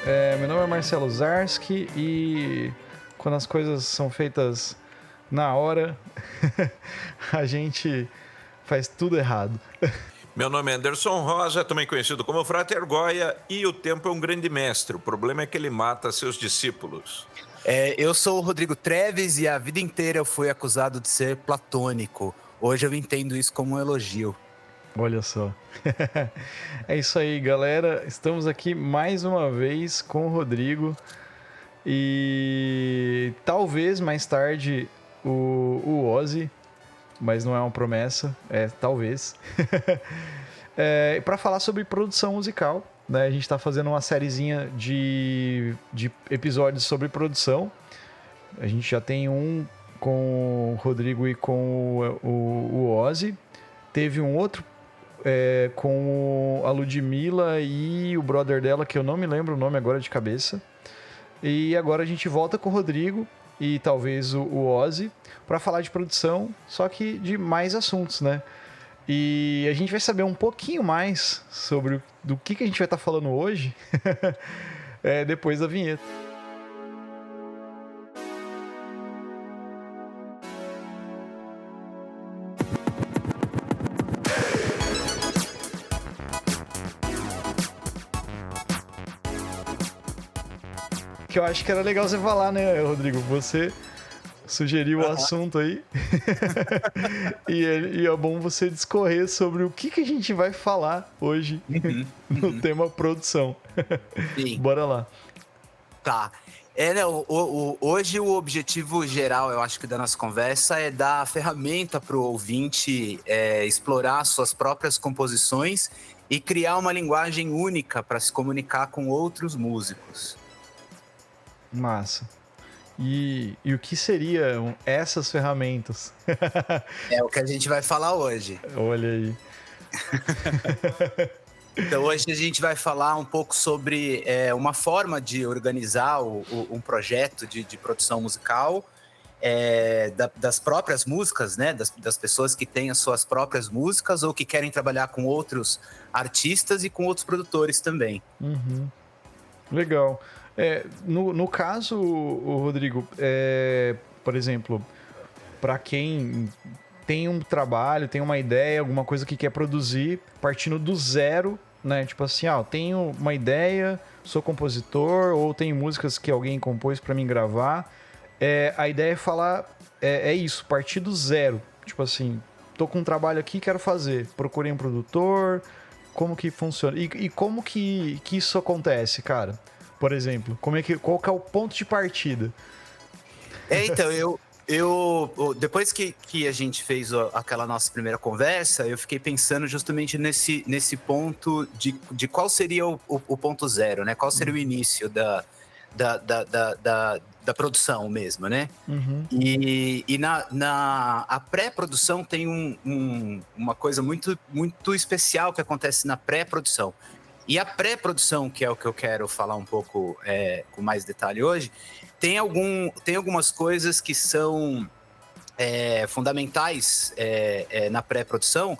Meu nome é Marcelo Zarski e quando as coisas são feitas na hora, a gente faz tudo errado. Meu nome é Anderson Rosa, também conhecido como Frater Goya, e o tempo é um grande mestre. O problema é que ele mata seus discípulos. Eu sou o Rodrigo Treves e a vida inteira eu fui acusado de ser platônico. Hoje eu entendo isso como um elogio. Olha só. É isso aí, galera. Estamos aqui mais uma vez com o Rodrigo e talvez mais tarde o Ozzy, mas não é uma promessa, talvez. Para falar sobre produção musical, né? A gente está fazendo uma sériezinha de episódios sobre produção. A gente já tem um com o Rodrigo e com o Ozzy. Teve um outro com a Ludmilla e o brother dela, que eu não me lembro o nome agora de cabeça. E agora a gente volta com o Rodrigo e talvez o Ozzy para falar de produção, só que de mais assuntos, né? E a gente vai saber um pouquinho mais sobre do que a gente vai estar falando hoje depois da vinheta. Que eu acho que era legal você falar, né, Rodrigo? Você sugeriu o assunto aí. e é bom você discorrer sobre o que a gente vai falar hoje no tema produção. Sim. Bora lá. Tá. Hoje o objetivo geral, eu acho que da nossa conversa é dar a ferramenta para o ouvinte explorar suas próprias composições e criar uma linguagem única para se comunicar com outros músicos. Massa. E o que seriam essas ferramentas? É o que a gente vai falar hoje. Olha aí. Então hoje a gente vai falar um pouco sobre uma forma de organizar um projeto de produção musical, das próprias músicas, né? Das pessoas que têm as suas próprias músicas ou que querem trabalhar com outros artistas e com outros produtores também. Uhum. Legal. No caso, o Rodrigo, por exemplo, para quem tem um trabalho, tem uma ideia, alguma coisa que quer produzir, partindo do zero, né? Tipo assim, tenho uma ideia, sou compositor, ou tem músicas que alguém compôs para mim gravar. A ideia é falar, isso, partir do zero. Tipo assim, tô com um trabalho aqui, quero fazer. Procurei um produtor, como que funciona? E como que isso acontece, cara? Por exemplo, qual que é o ponto de partida? Então, depois que a gente fez aquela nossa primeira conversa, eu fiquei pensando justamente nesse ponto de qual seria o ponto zero, né? Qual seria o início da produção mesmo, né? Uhum. E a pré-produção tem uma coisa muito, muito especial que acontece na pré-produção. E a pré-produção, que é o que eu quero falar um pouco com mais detalhe hoje, tem algumas coisas que são fundamentais na pré-produção,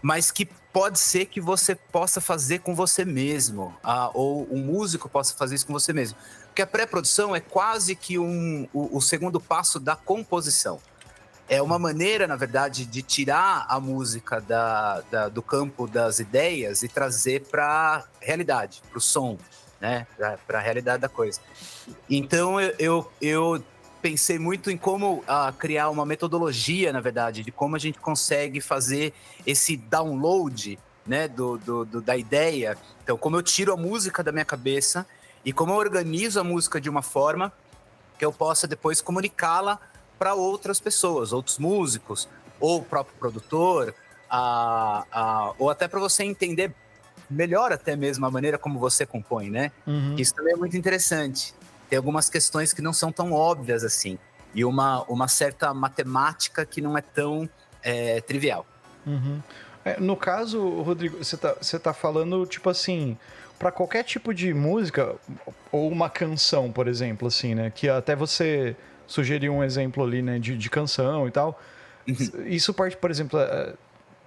mas que pode ser que você possa fazer com você mesmo, ou um músico possa fazer isso com você mesmo. Porque a pré-produção é quase que o segundo passo da composição. É uma maneira, na verdade, de tirar a música do campo das ideias e trazer para a realidade, para o som, né? Para a realidade da coisa. Então, eu pensei muito em como criar uma metodologia, na verdade, de como a gente consegue fazer esse download, né, da ideia. Então, como eu tiro a música da minha cabeça e como eu organizo a música de uma forma que eu possa depois comunicá-la para outras pessoas, outros músicos, ou o próprio produtor, ou até para você entender melhor até mesmo a maneira como você compõe, né? Uhum. Isso também é muito interessante. Tem algumas questões que não são tão óbvias assim, e uma certa matemática que não é tão trivial. Uhum. No caso, Rodrigo, você tá falando, tipo assim, para qualquer tipo de música, ou uma canção, por exemplo, assim, né? Que até você sugeriu um exemplo ali, né, de canção e tal. Isso parte, por exemplo,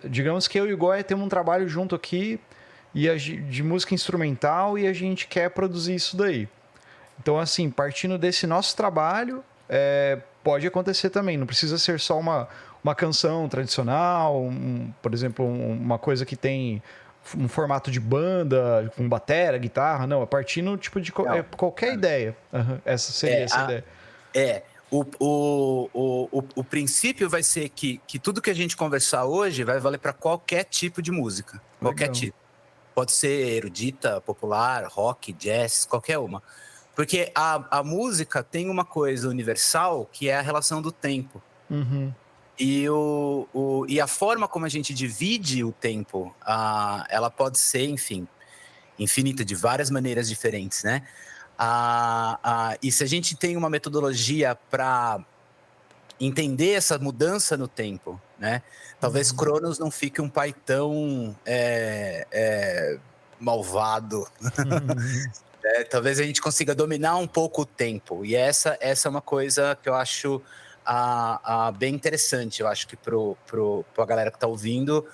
digamos que eu e o Goya temos um trabalho junto aqui de música instrumental, e a gente quer produzir isso daí. Então, assim, partindo desse nosso trabalho, pode acontecer também. Não precisa ser só uma canção tradicional, por exemplo, uma coisa que tem um formato de banda, com batera, guitarra. Não, é partindo tipo, de qualquer ideia. Essa seria essa ideia. O princípio vai ser que tudo que a gente conversar hoje vai valer para qualquer tipo de música. Qualquer tipo. Pode ser erudita, popular, rock, jazz, qualquer uma. Porque a música tem uma coisa universal, que é a relação do tempo. Uhum. E a forma como a gente divide o tempo, ela pode ser, enfim, infinita, de várias maneiras diferentes, né? E se a gente tem uma metodologia para entender essa mudança no tempo, né? Talvez Cronos não fique um pai tão malvado. Talvez a gente consiga dominar um pouco o tempo. E essa é uma coisa que eu acho bem interessante. Eu acho que para a galera que está ouvindo,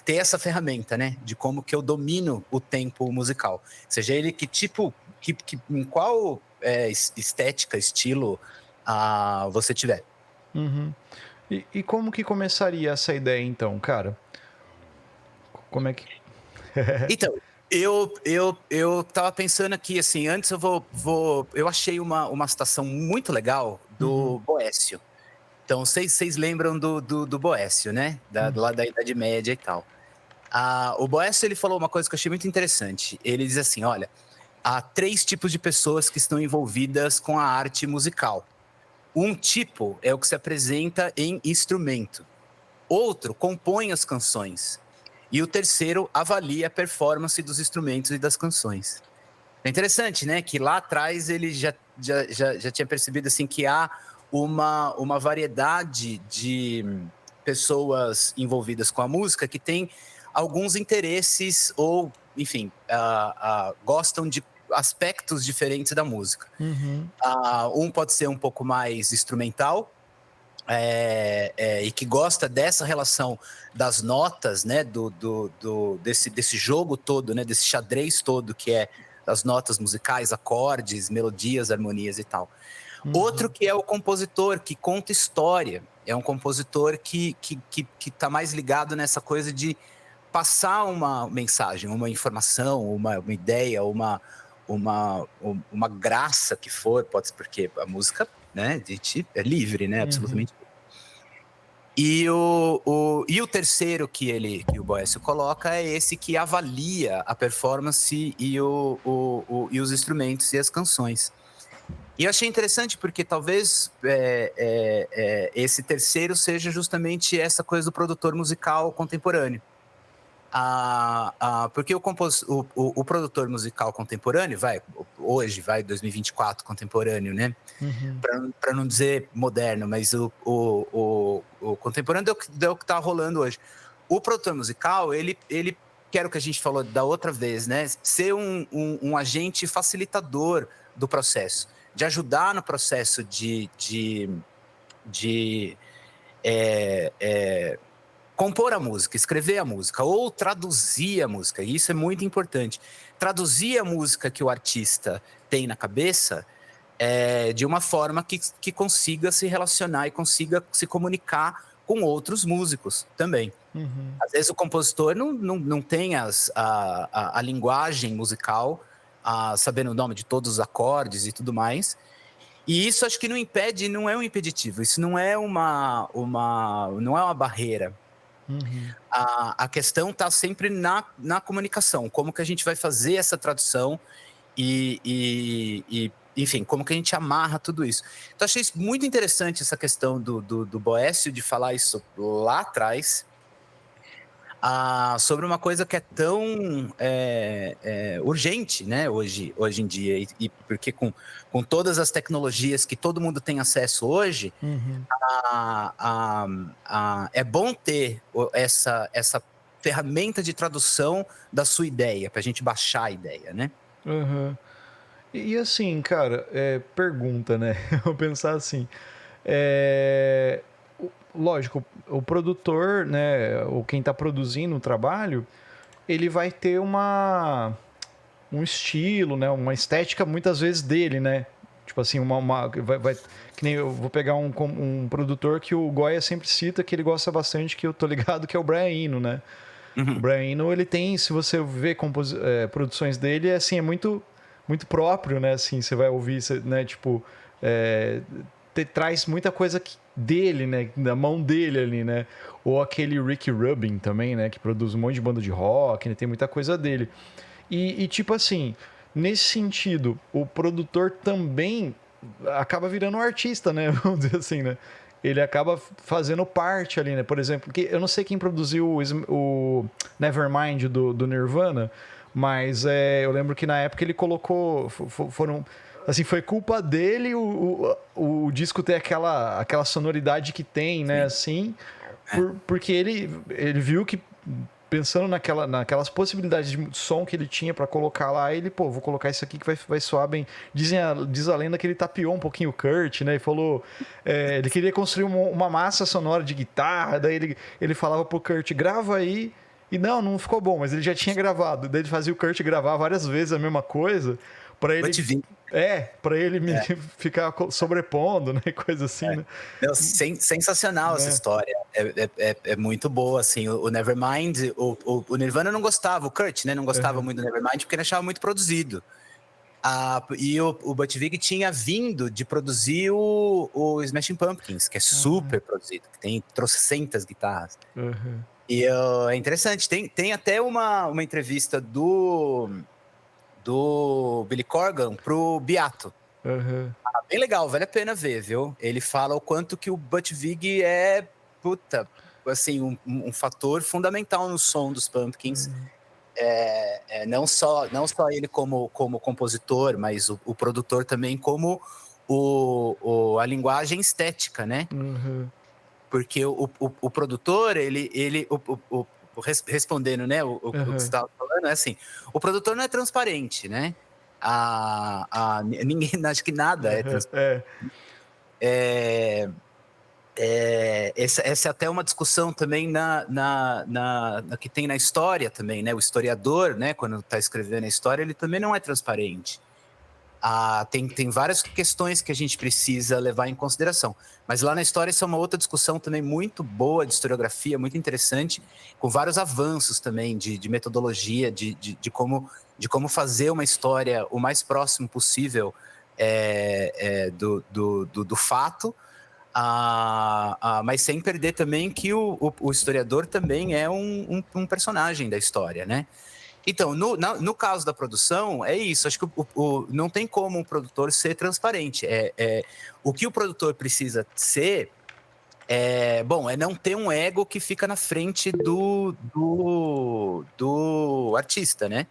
ter essa ferramenta, né? De como que eu domino o tempo musical. Seja ele em qual estética, estilo você tiver. Uhum. E como que começaria essa ideia, então, cara? Como é que... Então, eu tava pensando aqui, assim, antes eu achei uma citação muito legal do Boécio. Então, vocês lembram do Boécio, né? Lá da Idade Média e tal. O Boécio, ele falou uma coisa que eu achei muito interessante. Ele diz assim, olha, há 3 tipos de pessoas que estão envolvidas com a arte musical. Um tipo é o que se apresenta em instrumento. Outro compõe as canções. E o terceiro avalia a performance dos instrumentos e das canções. É interessante, né? Que lá atrás ele já tinha percebido assim, que há uma variedade de pessoas envolvidas com a música que tem alguns interesses ou, enfim, gostam de aspectos diferentes da música. Um pode ser um pouco mais instrumental, e que gosta dessa relação das notas, né, desse jogo todo, né, desse xadrez todo que é das notas musicais, acordes, melodias, harmonias e tal. Outro que é o compositor, que conta história. É um compositor que tá mais ligado nessa coisa de passar uma mensagem, uma informação, uma ideia, uma graça que for, pode ser, porque a música, né, é livre, né, absolutamente. E o terceiro que o Boécio coloca é esse que avalia a performance e os instrumentos e as canções. E eu achei interessante porque talvez esse terceiro seja justamente essa coisa do produtor musical contemporâneo. Porque o produtor musical contemporâneo, hoje, 2024 contemporâneo, né? Para não dizer moderno, mas o contemporâneo é o que está rolando hoje. O produtor musical, ele que era o que a gente falou da outra vez, né? Ser um agente facilitador do processo, de ajudar no processo de compor a música, escrever a música ou traduzir a música. E isso é muito importante. Traduzir a música que o artista tem na cabeça de uma forma que consiga se relacionar e consiga se comunicar com outros músicos também. Às vezes o compositor não tem a linguagem musical, sabendo o nome de todos os acordes e tudo mais. E isso acho que não impede, não é um impeditivo, isso não é uma barreira. A questão está sempre na comunicação, como que a gente vai fazer essa tradução e enfim, como que a gente amarra tudo isso. Então achei muito interessante essa questão do Boécio de falar isso lá atrás, sobre uma coisa que é tão urgente, né, hoje em dia, e porque com todas as tecnologias que todo mundo tem acesso hoje, é bom ter essa ferramenta de tradução da sua ideia, para a gente baixar a ideia, né? E assim, cara, pergunta, né? Vou pensar assim. Lógico, o produtor, né, ou quem está produzindo o trabalho, ele vai ter um estilo, né? Uma estética muitas vezes dele, né? Tipo assim, que nem eu vou pegar um produtor que o Goya sempre cita, que ele gosta bastante, que eu tô ligado, que é o Brian Eno, né? O Brian Eno, ele tem, se você ver produções dele, assim, é muito, muito próprio, né? Assim, você vai ouvir, né? Tipo, traz muita coisa dele, né? Da mão dele ali, né? Ou aquele Rick Rubin também, né? Que produz um monte de banda de rock, né? Tem muita coisa dele. E tipo assim, nesse sentido, o produtor também acaba virando um artista, né? Vamos dizer assim, né? Ele acaba fazendo parte ali, né? Por exemplo, que eu não sei quem produziu o Nevermind do Nirvana, mas eu lembro que na época ele colocou. Foram. Assim, foi culpa dele o disco ter aquela sonoridade que tem, né? Assim, porque ele viu que, pensando naquelas possibilidades de som que ele tinha para colocar lá, ele, vou colocar isso aqui que vai soar bem. Diz a lenda que ele tapeou um pouquinho o Kurt, né? E falou... ele queria construir uma massa sonora de guitarra, daí ele falava pro Kurt, grava aí. E não ficou bom, mas ele já tinha gravado. Daí ele fazia o Kurt gravar várias vezes a mesma coisa, para ele... pra ele ficar sobrepondo, né? Coisa assim, né? Meu, sensacional essa história. É muito boa, assim. O Nevermind, o Nirvana não gostava, o Kurt, né? Não gostava muito do Nevermind porque ele achava muito produzido. E o Butch Vig tinha vindo de produzir o Smashing Pumpkins, que é super produzido, que tem trocentas guitarras. E é interessante, tem até uma entrevista do Billy Corgan pro Beato. Bem legal, vale a pena ver, viu? Ele fala o quanto que o Butch Vig é, assim, um fator fundamental no som dos Pumpkins. Não só ele como compositor, mas o produtor também como a linguagem estética, né? Porque o produtor, respondendo, né, o que você estava falando, é assim, o produtor não é transparente, né? Ninguém, acho que nada é transparente. Essa é até uma discussão também que tem na história também, né? O historiador, né, quando está escrevendo a história, ele também não é transparente. Tem várias questões que a gente precisa levar em consideração. Mas lá na história isso é uma outra discussão também muito boa de historiografia, muito interessante, com vários avanços também de metodologia, de como fazer uma história o mais próximo possível do fato, mas sem perder também que o historiador também é um personagem da história, né? Então, no caso da produção, é isso. Acho que não tem como um produtor ser transparente. O que o produtor precisa ser é não ter um ego que fica na frente do artista, né?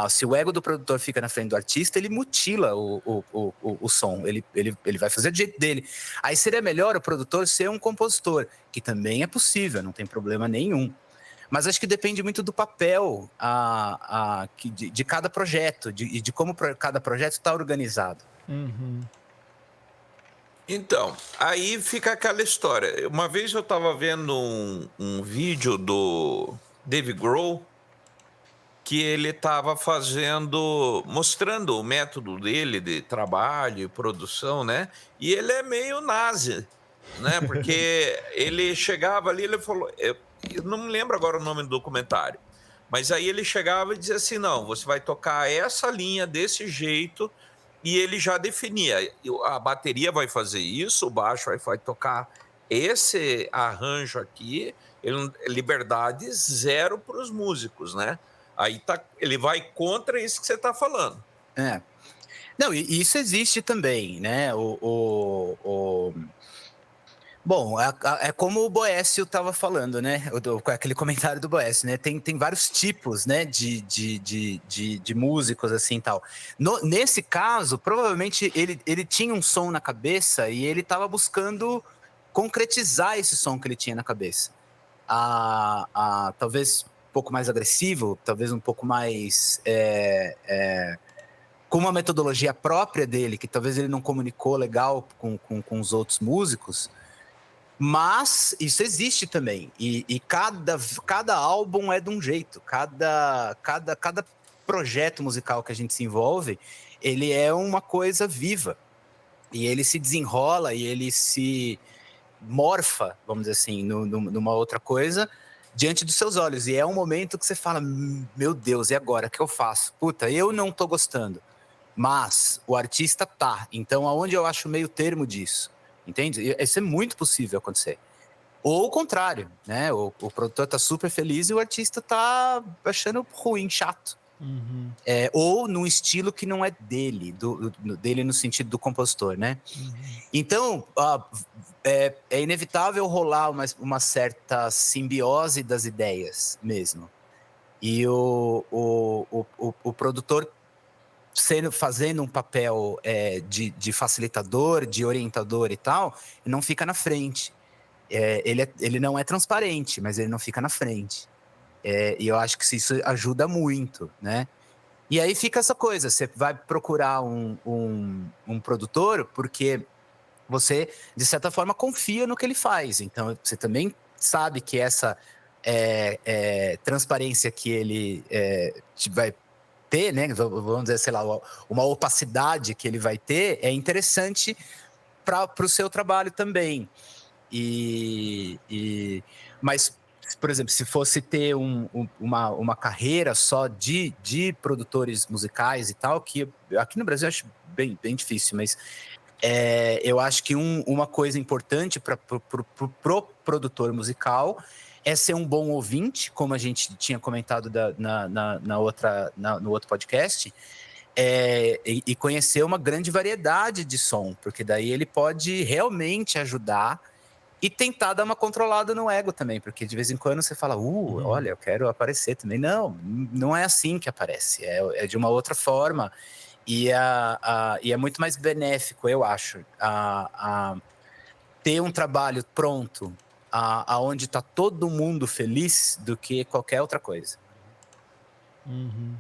Se o ego do produtor fica na frente do artista, ele mutila o som. Ele vai fazer do jeito dele. Aí seria melhor o produtor ser um compositor, que também é possível, não tem problema nenhum. Mas acho que depende muito do papel de cada projeto, de como cada projeto está organizado. Então, aí fica aquela história. Uma vez eu estava vendo um vídeo do Dave Grohl, que ele estava mostrando o método dele de trabalho e produção, né? E ele é meio nazi, né? Porque ele chegava ali, ele falou... Eu não me lembro agora o nome do documentário, mas aí ele chegava e dizia assim, não, você vai tocar essa linha desse jeito, e ele já definia, a bateria vai fazer isso, o baixo vai tocar esse arranjo aqui, liberdade zero para os músicos, né? Aí ele vai contra isso que você está falando. Não, e isso existe também, né? Bom, é como o Boécio estava falando, né? Aquele comentário do Boécio, né? Tem vários tipos, né? De músicos, assim, tal. Nesse caso, provavelmente, ele tinha um som na cabeça e ele estava buscando concretizar esse som que ele tinha na cabeça. Talvez um pouco mais agressivo, talvez um pouco mais... com uma metodologia própria dele, que talvez ele não comunicou legal com os outros músicos, Mas isso existe também. E cada álbum é de um jeito. Cada projeto musical que a gente se envolve, ele é uma coisa viva. E ele se desenrola e ele se morfa, vamos dizer assim, numa outra coisa diante dos seus olhos. E é um momento que você fala, meu Deus, e agora? O que eu faço? Puta, eu não tô gostando. Mas o artista tá. Então, aonde eu acho meio termo disso? Entende? Isso é muito possível acontecer. Ou o contrário, né? O produtor tá super feliz e o artista tá achando ruim, chato. Uhum. Ou num estilo que não é dele, dele no sentido do compositor, né? Uhum. Então, é inevitável rolar uma certa simbiose das ideias mesmo. E o produtor fazendo um papel de facilitador, de orientador e tal, não fica na frente. Ele não é transparente, mas ele não fica na frente. E eu acho que isso ajuda muito, né? E aí fica essa coisa, você vai procurar um produtor porque você, de certa forma, confia no que ele faz. Então, você também sabe que essa transparência que ele vai ter, né? Vamos dizer, sei lá, uma opacidade que ele vai ter é interessante para o seu trabalho também. Mas, por exemplo, se fosse ter uma carreira só de produtores musicais e tal, que aqui no Brasil eu acho bem difícil, mas eu acho que uma coisa importante para pro produtor musical é ser um bom ouvinte, como a gente tinha comentado no outro podcast, e conhecer uma grande variedade de som, porque daí ele pode realmente ajudar e tentar dar uma controlada no ego também, porque de vez em quando você fala, olha, eu quero aparecer também. Não é assim que aparece, é de uma outra forma. E é muito mais benéfico, eu acho, ter um trabalho pronto, aonde está todo mundo feliz, do que qualquer outra coisa. Uhum.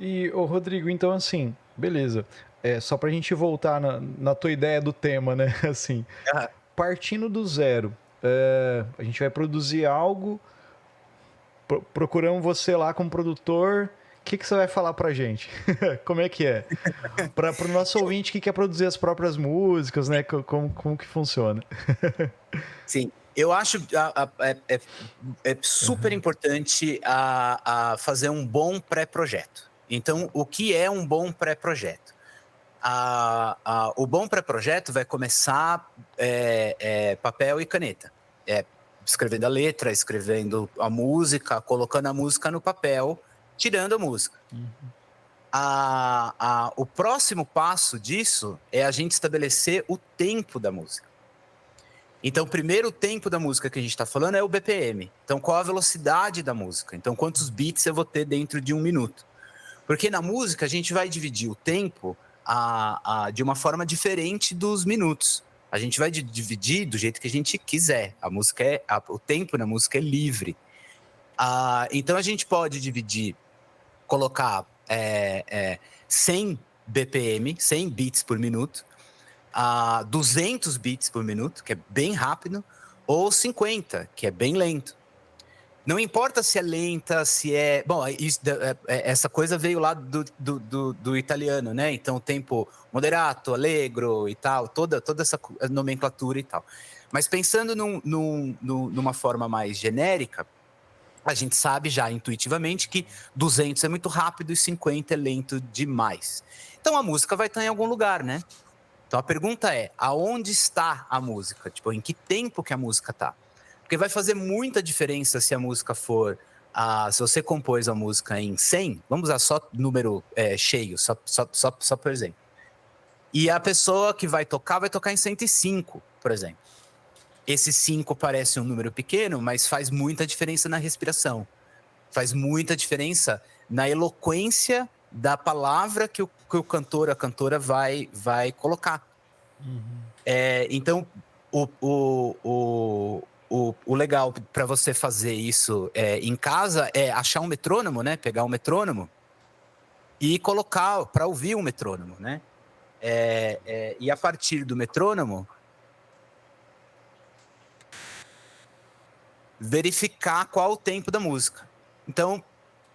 E, Rodrigo, então assim, beleza. Só pra gente voltar na tua ideia do tema, né? Assim, partindo do zero, a gente vai produzir algo, procuramos você lá como produtor. O que você vai falar pra gente? Como é que é? Pro nosso ouvinte que quer produzir as próprias músicas, né? Como que funciona? Sim, eu acho super importante fazer um bom pré-projeto. Então, o que é um bom pré-projeto? O bom pré-projeto vai começar papel e caneta. Escrevendo a letra, escrevendo a música, colocando a música no papel, tirando a música. Uhum. O próximo passo disso é a gente estabelecer o tempo da música. Então, primeiro, o tempo da música que a gente está falando é o BPM. Então, qual a velocidade da música? Então, quantos beats eu vou ter dentro de 1 minuto? Porque na música a gente vai dividir o tempo de uma forma diferente dos minutos. A gente vai dividir do jeito que a gente quiser. A música o tempo na música é livre. Então a gente pode dividir, colocar 100 BPM, 100 beats por minuto, 200 beats por minuto, que é bem rápido, ou 50, que é bem lento. Não importa se é lenta, se é... Bom, essa coisa veio lá do italiano, né? Então, tempo moderato, allegro e tal, toda essa nomenclatura e tal. Mas pensando numa forma mais genérica, a gente sabe já intuitivamente que 200 é muito rápido e 50 é lento demais. Então, a música vai estar em algum lugar, né? Então, a pergunta é, aonde está a música? Tipo, em que tempo que a música está? Porque vai fazer muita diferença se a música for... se você compôs a música em 100, vamos usar só número cheio, só por exemplo. E a pessoa que vai tocar em 105, por exemplo. Esse 5 parece um número pequeno, mas faz muita diferença na respiração. Faz muita diferença na eloquência da palavra que o cantor, a cantora vai colocar. Uhum. Então, o legal para você fazer isso em casa é achar um metrônomo, né? Pegar um metrônomo e colocar para ouvir um metrônomo, né? E a partir do metrônomo, verificar qual o tempo da música. Então,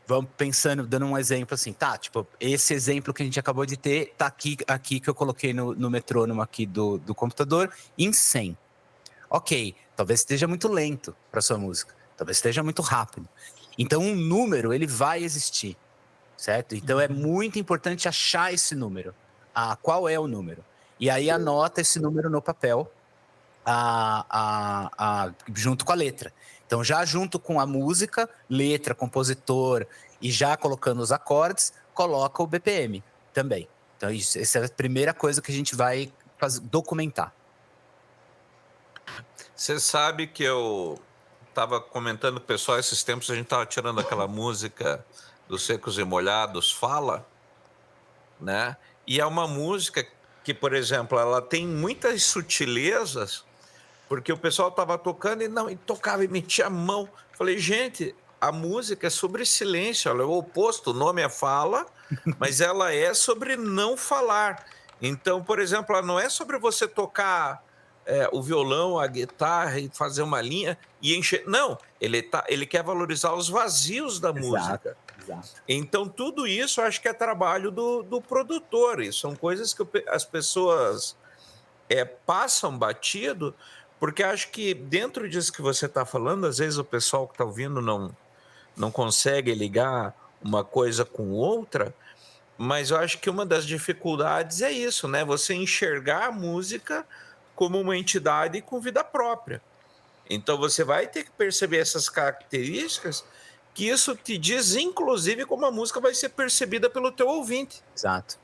vamos pensando, dando um exemplo assim, tá? Tipo, esse exemplo que a gente acabou de ter, tá aqui que eu coloquei no metrônomo aqui do computador, em 100. Ok, talvez esteja muito lento para sua música, talvez esteja muito rápido. Então, um número, ele vai existir, certo? Então, é muito importante achar esse número. Qual é o número? E aí, anota esse número no papel, junto com a letra. Então, já junto com a música, letra, compositor, e já colocando os acordes, coloca o BPM também. Então, essa é a primeira coisa que a gente vai documentar. Você sabe que eu estava comentando com o pessoal esses tempos, a gente estava tirando aquela música dos Secos e Molhados, Fala, né? E é uma música que, por exemplo, ela tem muitas sutilezas, porque o pessoal estava tocando e tocava e metia a mão. Falei, gente, a música é sobre silêncio, ela é o oposto, o nome é fala, mas ela é sobre não falar. Então, por exemplo, ela não é sobre você tocar o violão, a guitarra e fazer uma linha e encher. Não, ele quer valorizar os vazios da música. Exato. Então, tudo isso eu acho que é trabalho do produtor. E são coisas que as pessoas passam batido, porque acho que dentro disso que você está falando, às vezes o pessoal que está ouvindo não consegue ligar uma coisa com outra, mas eu acho que uma das dificuldades é isso, né? Você enxergar a música como uma entidade com vida própria. Então você vai ter que perceber essas características, que isso te diz, inclusive, como a música vai ser percebida pelo teu ouvinte. Exato.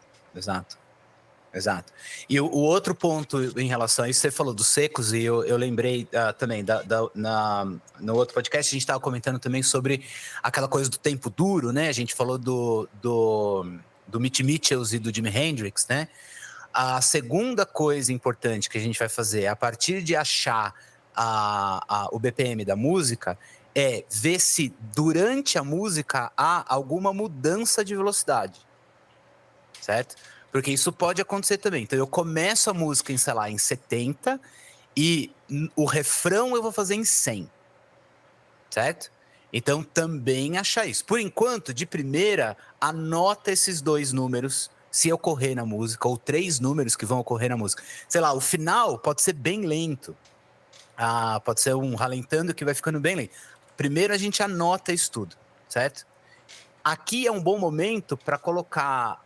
E o outro ponto em relação a isso, você falou dos secos, e eu lembrei também, no outro podcast, a gente estava comentando também sobre aquela coisa do tempo duro, né? A gente falou do Mitch Mitchells e do Jimi Hendrix, né? A segunda coisa importante que a gente vai fazer, a partir de achar o BPM da música, é ver se durante a música há alguma mudança de velocidade, certo? Porque isso pode acontecer também. Então, eu começo a música em, sei lá, em 70 e o refrão eu vou fazer em 100, certo? Então, também achar isso. Por enquanto, de primeira, anota esses 2 números, se ocorrer na música, ou 3 números que vão ocorrer na música. Sei lá, o final pode ser bem lento. Pode ser um ralentando que vai ficando bem lento. Primeiro, a gente anota isso tudo, certo? Aqui é um bom momento para colocar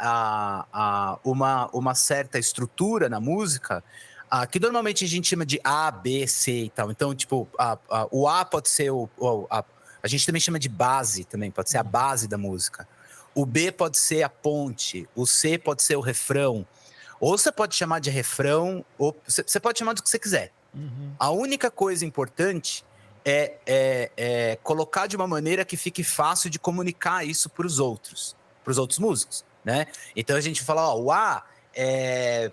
uma certa estrutura na música, que normalmente a gente chama de A, B, C e tal. Então, tipo, o A pode ser a gente também chama de base, também pode ser a base da música. O B pode ser a ponte, o C pode ser o refrão. Ou você pode chamar de refrão, ou você pode chamar do que você quiser. Uhum. A única coisa importante é colocar de uma maneira que fique fácil de comunicar isso para os outros músicos, né? Então a gente fala, o A é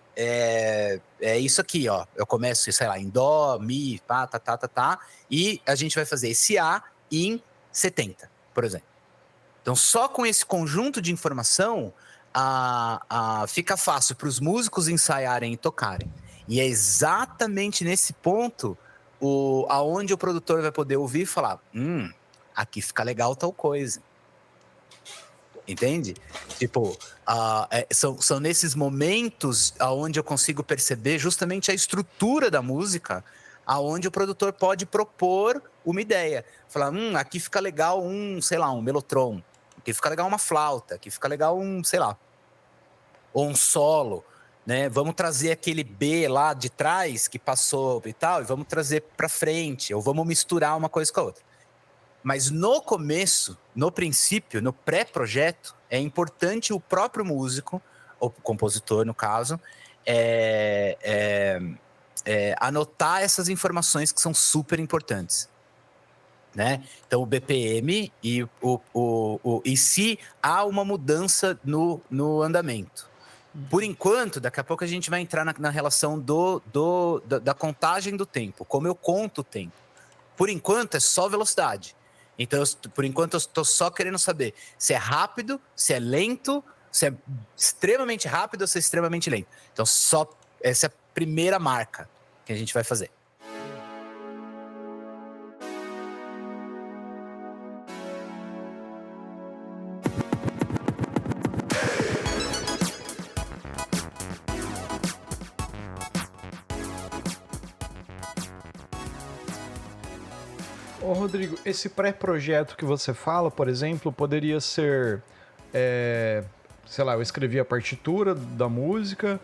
isso aqui, ó. Eu começo, sei lá, em Dó, Mi, Pá, tá, e a gente vai fazer esse A em 70, por exemplo. Então, só com esse conjunto de informação, fica fácil para os músicos ensaiarem e tocarem. E é exatamente nesse ponto aonde o produtor vai poder ouvir e falar, aqui fica legal tal coisa. Entende? Tipo, são nesses momentos aonde eu consigo perceber justamente a estrutura da música, aonde o produtor pode propor uma ideia. Falar, aqui fica legal sei lá, um melotron. Aqui fica legal uma flauta. Aqui fica legal sei lá, ou um solo. Né? Vamos trazer aquele B lá de trás que passou e tal, e vamos trazer para frente, ou vamos misturar uma coisa com a outra. Mas no começo, no princípio, no pré-projeto, é importante o próprio músico, ou compositor no caso, anotar essas informações que são super importantes. Né? Então o BPM e se há uma mudança no andamento. Por enquanto, daqui a pouco a gente vai entrar na relação da contagem do tempo, como eu conto o tempo. Por enquanto, é só velocidade. Então, por enquanto, eu estou só querendo saber se é rápido, se é lento, se é extremamente rápido ou se é extremamente lento. Então, essa é a primeira marca que a gente vai fazer. Ô, Rodrigo, esse pré-projeto que você fala, por exemplo, poderia ser, sei lá, eu escrevi a partitura da música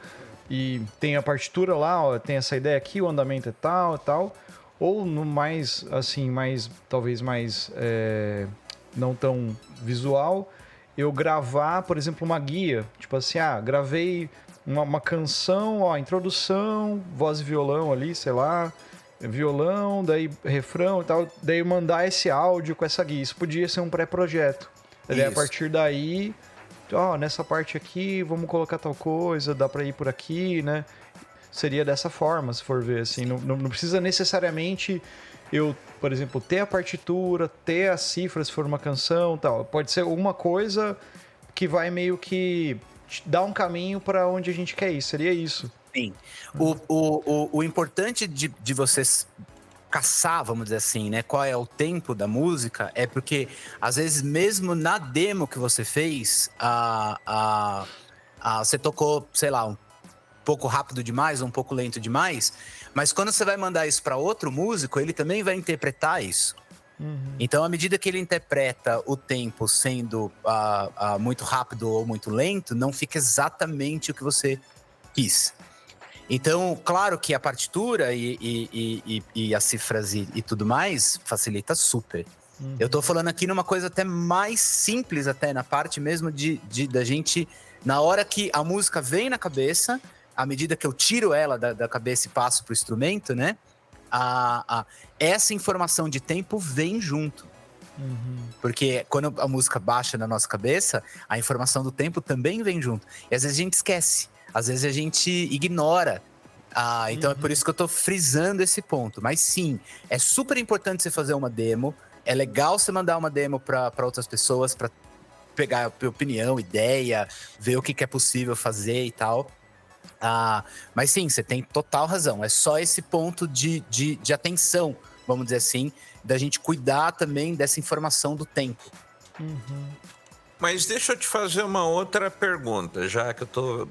e tem a partitura lá, ó, tem essa ideia aqui, o andamento é tal e tal, ou no mais, assim, talvez mais não tão visual, eu gravar, por exemplo, uma guia, tipo assim, gravei uma canção, ó, introdução, voz e violão ali, sei lá, violão, daí refrão e tal, daí mandar esse áudio com essa guia. Isso podia ser um pré-projeto. Daí a partir daí, ó, nessa parte aqui, vamos colocar tal coisa, dá pra ir por aqui, né? Seria dessa forma, se for ver, assim. Não precisa necessariamente eu, por exemplo, ter a partitura, ter a cifra, se for uma canção, tal. Pode ser uma coisa que vai meio que dar um caminho para onde a gente quer ir. Seria isso. Sim. O importante de vocês caçar, vamos dizer assim, né? Qual é o tempo da música, é porque, às vezes, mesmo na demo que você fez, você tocou, sei lá, um pouco rápido demais, um pouco lento demais, mas quando você vai mandar isso para outro músico, ele também vai interpretar isso. Então, à medida que ele interpreta o tempo sendo muito rápido ou muito lento, não fica exatamente o que você quis. Então, claro que a partitura e as cifras e tudo mais facilita super. Eu tô falando aqui numa coisa até mais simples, até na parte mesmo da gente, na hora que a música vem na cabeça, à medida que eu tiro ela da cabeça e passo pro instrumento, né? Essa informação de tempo vem junto. Porque quando a música baixa na nossa cabeça, a informação do tempo também vem junto. E às vezes a gente esquece. Às vezes a gente ignora. Então é por isso que eu tô frisando esse ponto. Mas sim, é super importante você fazer uma demo. É legal você mandar uma demo para outras pessoas, para pegar opinião, ideia, ver o que é possível fazer e tal. Mas sim, você tem total razão. É só esse ponto de atenção, vamos dizer assim, da gente cuidar também dessa informação do tempo. Mas deixa eu te fazer uma outra pergunta, já que eu tô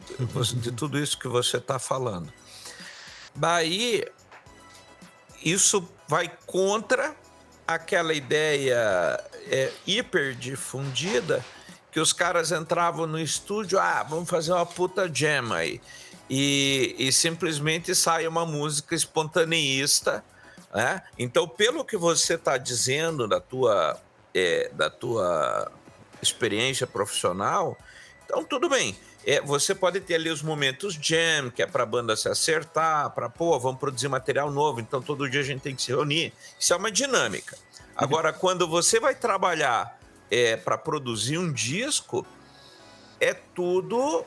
de tudo isso que você está falando. Daí, isso vai contra aquela ideia hiper difundida que os caras entravam no estúdio, vamos fazer uma puta jam aí. E simplesmente sai uma música espontaneísta, né? Então, pelo que você está dizendo da tua experiência profissional, então tudo bem. Você pode ter ali os momentos jam, que é para a banda se acertar, para, vamos produzir material novo, então todo dia a gente tem que se reunir. Isso é uma dinâmica. Agora, quando você vai trabalhar para produzir um disco, é tudo,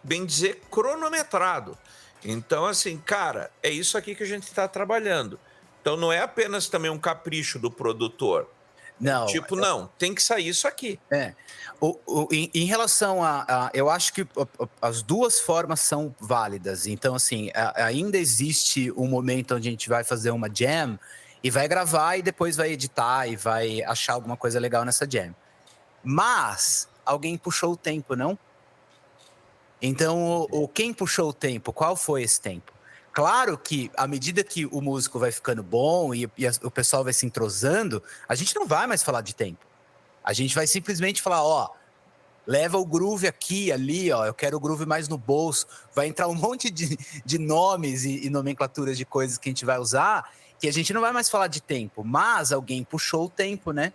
bem dizer, cronometrado. Então, assim, cara, é isso aqui que a gente está trabalhando. Então, não é apenas também um capricho do produtor. Não. Não, tem que sair isso aqui. Em relação eu acho que as duas formas são válidas. Então, assim, ainda existe um momento onde a gente vai fazer uma jam e vai gravar e depois vai editar e vai achar alguma coisa legal nessa jam. Mas alguém puxou o tempo, não? Então, quem puxou o tempo? Qual foi esse tempo? Claro que, à medida que o músico vai ficando bom e o pessoal vai se entrosando, a gente não vai mais falar de tempo. A gente vai simplesmente falar, leva o groove aqui, ali, eu quero o groove mais no bolso. Vai entrar um monte de nomes e nomenclaturas de coisas que a gente vai usar, que a gente não vai mais falar de tempo. Mas alguém puxou o tempo, né?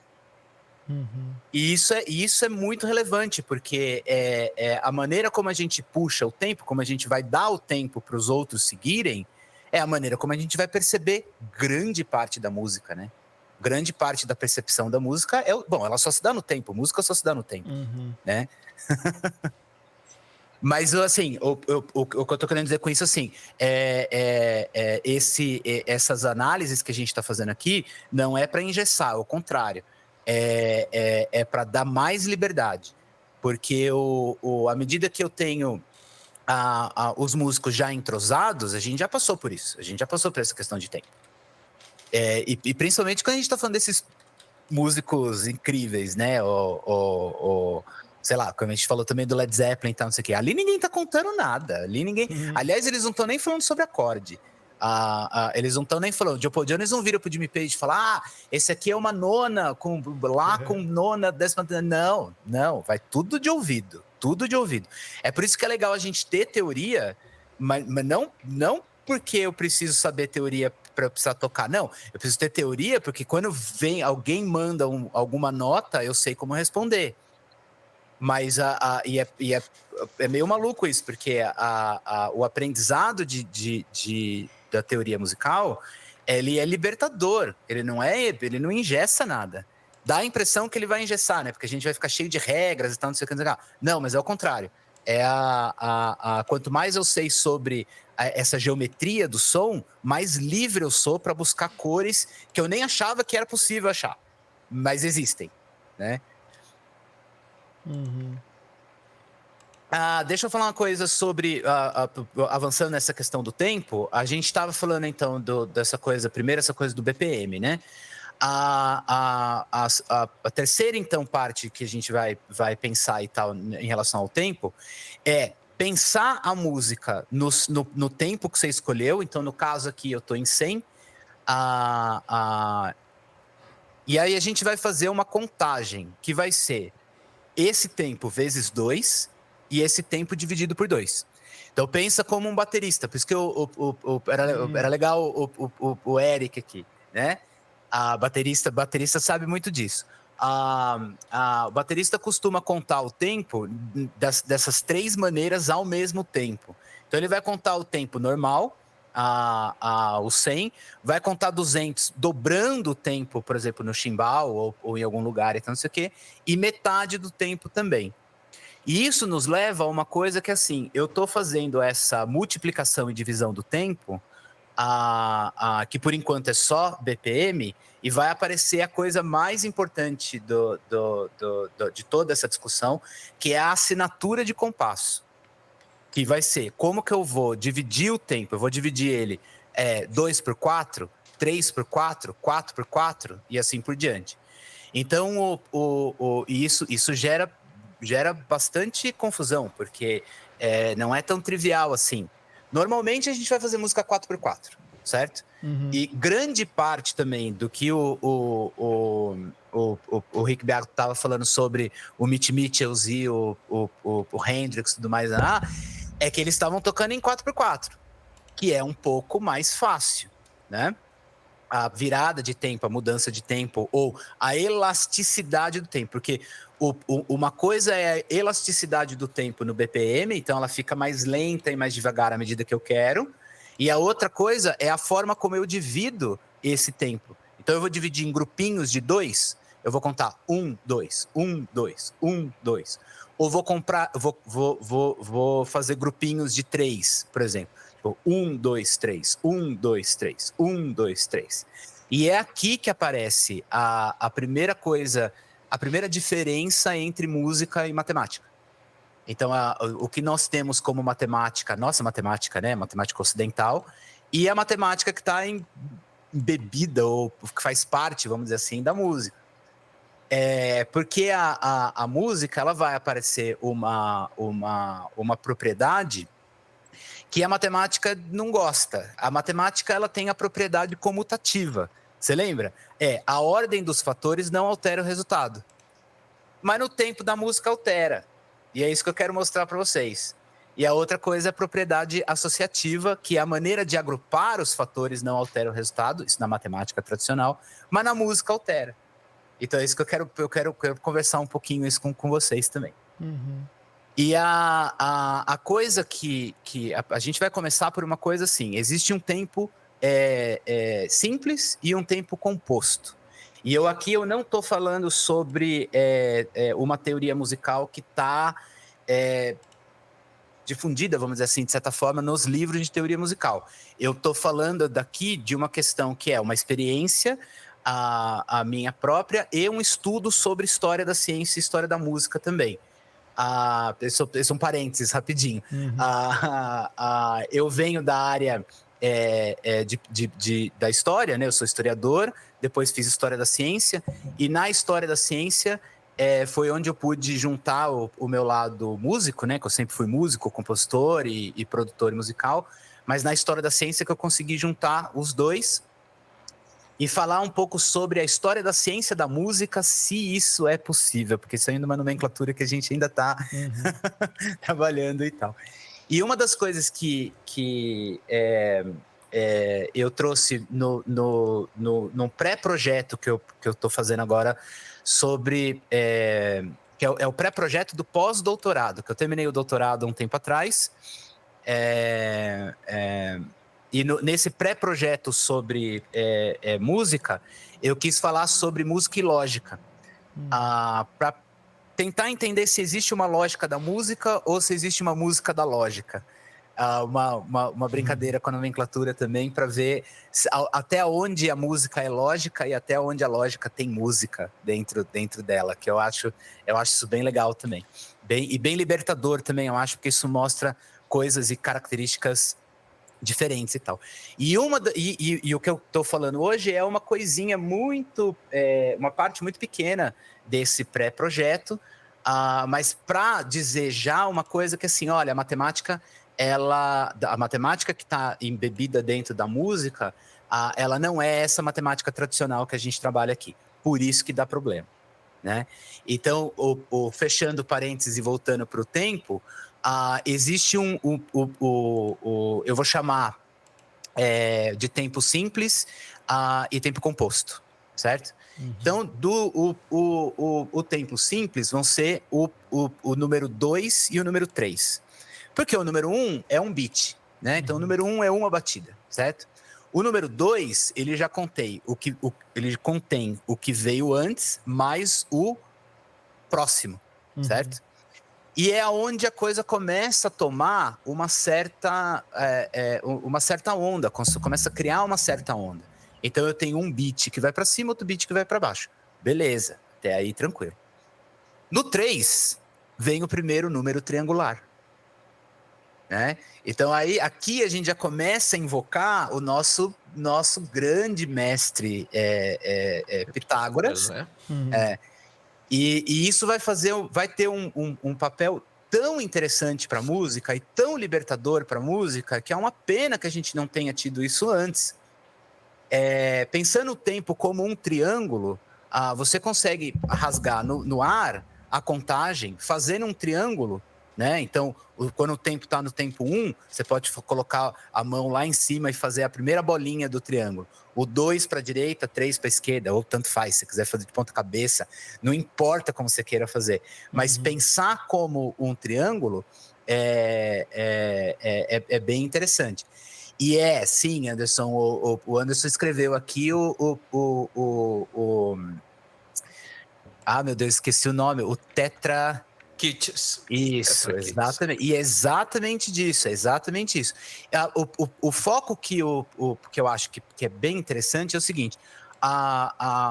E isso é muito relevante, porque a maneira como a gente puxa o tempo, como a gente vai dar o tempo para os outros seguirem, é a maneira como a gente vai perceber grande parte da música, né? Grande parte da percepção da música ela só se dá no tempo, música só se dá no tempo, né? Mas, assim, o que eu tô querendo dizer com isso, assim, essas análises que a gente está fazendo aqui não é para engessar, ao contrário. É para dar mais liberdade, porque à medida que eu tenho os músicos já entrosados, a gente já passou por isso, a gente já passou por essa questão de tempo. E principalmente quando a gente está falando desses músicos incríveis, né? Sei lá, como a gente falou também do Led Zeppelin e tal, não sei o quê. Ali ninguém tá contando nada. Ali ninguém. Aliás, eles não estão nem falando sobre acorde. Eles não estão nem falando. O John Paul Jones não vira pro Jimmy Page e fala: esse aqui é uma nona, com nona, décima. Não, vai tudo de ouvido. Tudo de ouvido. É por isso que é legal a gente ter teoria, mas não porque eu preciso saber teoria para eu precisar tocar. Não, eu preciso ter teoria porque quando alguém manda alguma nota, eu sei como responder. Mas é meio maluco isso, porque o aprendizado da teoria musical, ele é libertador, ele não engessa nada. Dá a impressão que ele vai engessar, né? Porque a gente vai ficar cheio de regras e tal, não sei o que. Não, mas é o contrário. Quanto mais eu sei sobre essa geometria do som, mais livre eu sou para buscar cores que eu nem achava que era possível achar, mas existem, né? Uhum. Deixa eu falar uma coisa sobre, avançando nessa questão do tempo, a gente estava falando então dessa coisa, primeiro essa coisa do BPM, né? A terceira então parte que a gente vai pensar e tal em relação ao tempo é pensar a música no tempo que você escolheu. Então no caso aqui eu estou em 100, e aí a gente vai fazer uma contagem que vai ser esse tempo vezes 2 e esse tempo dividido por 2. Então pensa como um baterista, por isso que era legal o Eric aqui, né? Baterista sabe muito disso. O baterista costuma contar o tempo dessas 3 maneiras ao mesmo tempo. Então ele vai contar o tempo normal, o 100, vai contar 200 dobrando o tempo, por exemplo, no chimbal ou em algum lugar, então não sei o quê, e metade do tempo também. E isso nos leva a uma coisa que, assim, eu estou fazendo essa multiplicação e divisão do tempo, que por enquanto é só BPM, e vai aparecer a coisa mais importante de toda essa discussão, que é a assinatura de compasso. Que vai ser como que eu vou dividir o tempo. Eu vou dividir ele 2 por 4, 3 por 4, 4 por 4 e assim por diante. Então, isso gera bastante confusão, porque não é tão trivial assim. Normalmente a gente vai fazer música 4 por 4, certo? Uhum. E grande parte também do que o Rick Beato estava falando sobre o Mitch Mitchells e o Hendrix e tudo mais, é que eles estavam tocando em 4x4, que é um pouco mais fácil, né? A virada de tempo, a mudança de tempo, ou a elasticidade do tempo, porque uma coisa é a elasticidade do tempo no BPM, então ela fica mais lenta e mais devagar à medida que eu quero, e a outra coisa é a forma como eu divido esse tempo. Então eu vou dividir em grupinhos de 2, eu vou contar 1, 2, 1, 2, 1, 2. Ou vou fazer grupinhos de 3, por exemplo. 1, 2, 3, 1, 2, 3, 1, 2, 3. E é aqui que aparece a primeira coisa, a primeira diferença entre música e matemática. Então, o que nós temos como matemática, nossa matemática, né? Matemática ocidental, e a matemática que está embebida, ou que faz parte, vamos dizer assim, da música. Porque a música, ela vai aparecer uma propriedade que a matemática não gosta. A matemática, ela tem a propriedade comutativa. Você lembra? A ordem dos fatores não altera o resultado. Mas no tempo da música altera. E é isso que eu quero mostrar para vocês. E a outra coisa é a propriedade associativa, que é a maneira de agrupar os fatores não altera o resultado, isso na matemática tradicional, mas na música altera. Então é isso que eu quero conversar um pouquinho isso com vocês também. Uhum. E a coisa que a gente vai começar por uma coisa assim: existe um tempo simples e um tempo composto. E eu não estou falando sobre uma teoria musical que está difundida, vamos dizer assim, de certa forma, nos livros de teoria musical. Eu estou falando daqui de uma questão que é uma experiência, a minha própria, e um estudo sobre história da ciência e história da música também. Esse é um parênteses rapidinho. Uhum. Eu venho da área da história, né? Eu sou historiador, depois fiz história da ciência, e na história da ciência foi onde eu pude juntar o meu lado músico, né? Que eu sempre fui músico, compositor e produtor musical, mas na história da ciência que eu consegui juntar os dois e falar um pouco sobre a história da ciência da música, se isso é possível, porque isso ainda é uma nomenclatura que a gente ainda está trabalhando e tal. E uma das coisas que eu trouxe num pré-projeto que eu estou fazendo agora sobre... que é o pré-projeto do pós-doutorado, que eu terminei o doutorado há um tempo atrás. E nesse pré-projeto sobre música, eu quis falar sobre música e lógica. Para tentar entender se existe uma lógica da música ou se existe uma música da lógica. Uma brincadeira com a nomenclatura também, para ver até onde a música é lógica e até onde a lógica tem música dentro dela, que eu acho isso bem legal também. Bem libertador também, eu acho, porque isso mostra coisas e características diferentes e tal. E o que eu estou falando hoje é uma coisinha muito... uma parte muito pequena desse pré-projeto, mas para dizer já uma coisa que, assim, olha, a matemática que está embebida dentro da música, ela não é essa matemática tradicional que a gente trabalha aqui. Por isso que dá problema, né? Então, fechando parênteses e voltando para o tempo, existe eu vou chamar de tempo simples e tempo composto, certo? Então, o tempo simples vão ser o número 2 e o número 3. Porque o número 1 é um beat, né? Então, o número 1 é uma batida, certo? O número 2, ele já contém ele contém o que veio antes, mais o próximo, certo? E é onde a coisa começa a tomar uma certa onda, começa a criar uma certa onda. Então, eu tenho um beat que vai para cima, outro beat que vai para baixo. Beleza, até aí tranquilo. No 3, vem o primeiro número triangular. Né? Então, aqui a gente já começa a invocar o nosso grande mestre Pitágoras. Né? E isso vai ter um papel tão interessante para a música e tão libertador para a música, que é uma pena que a gente não tenha tido isso antes. Pensando o tempo como um triângulo, você consegue rasgar no ar a contagem fazendo um triângulo, né? Então, quando o tempo está no tempo 1, você pode colocar a mão lá em cima e fazer a primeira bolinha do triângulo. O 2 para a direita, 3 para a esquerda, ou tanto faz, se você quiser fazer de ponta cabeça, não importa como você queira fazer. Mas pensar como um triângulo é bem interessante. E sim, Anderson, o Anderson escreveu aqui meu Deus, esqueci o nome, o tetra... Kits. Isso, exatamente. E é exatamente isso. O foco que eu acho que é bem interessante é o seguinte: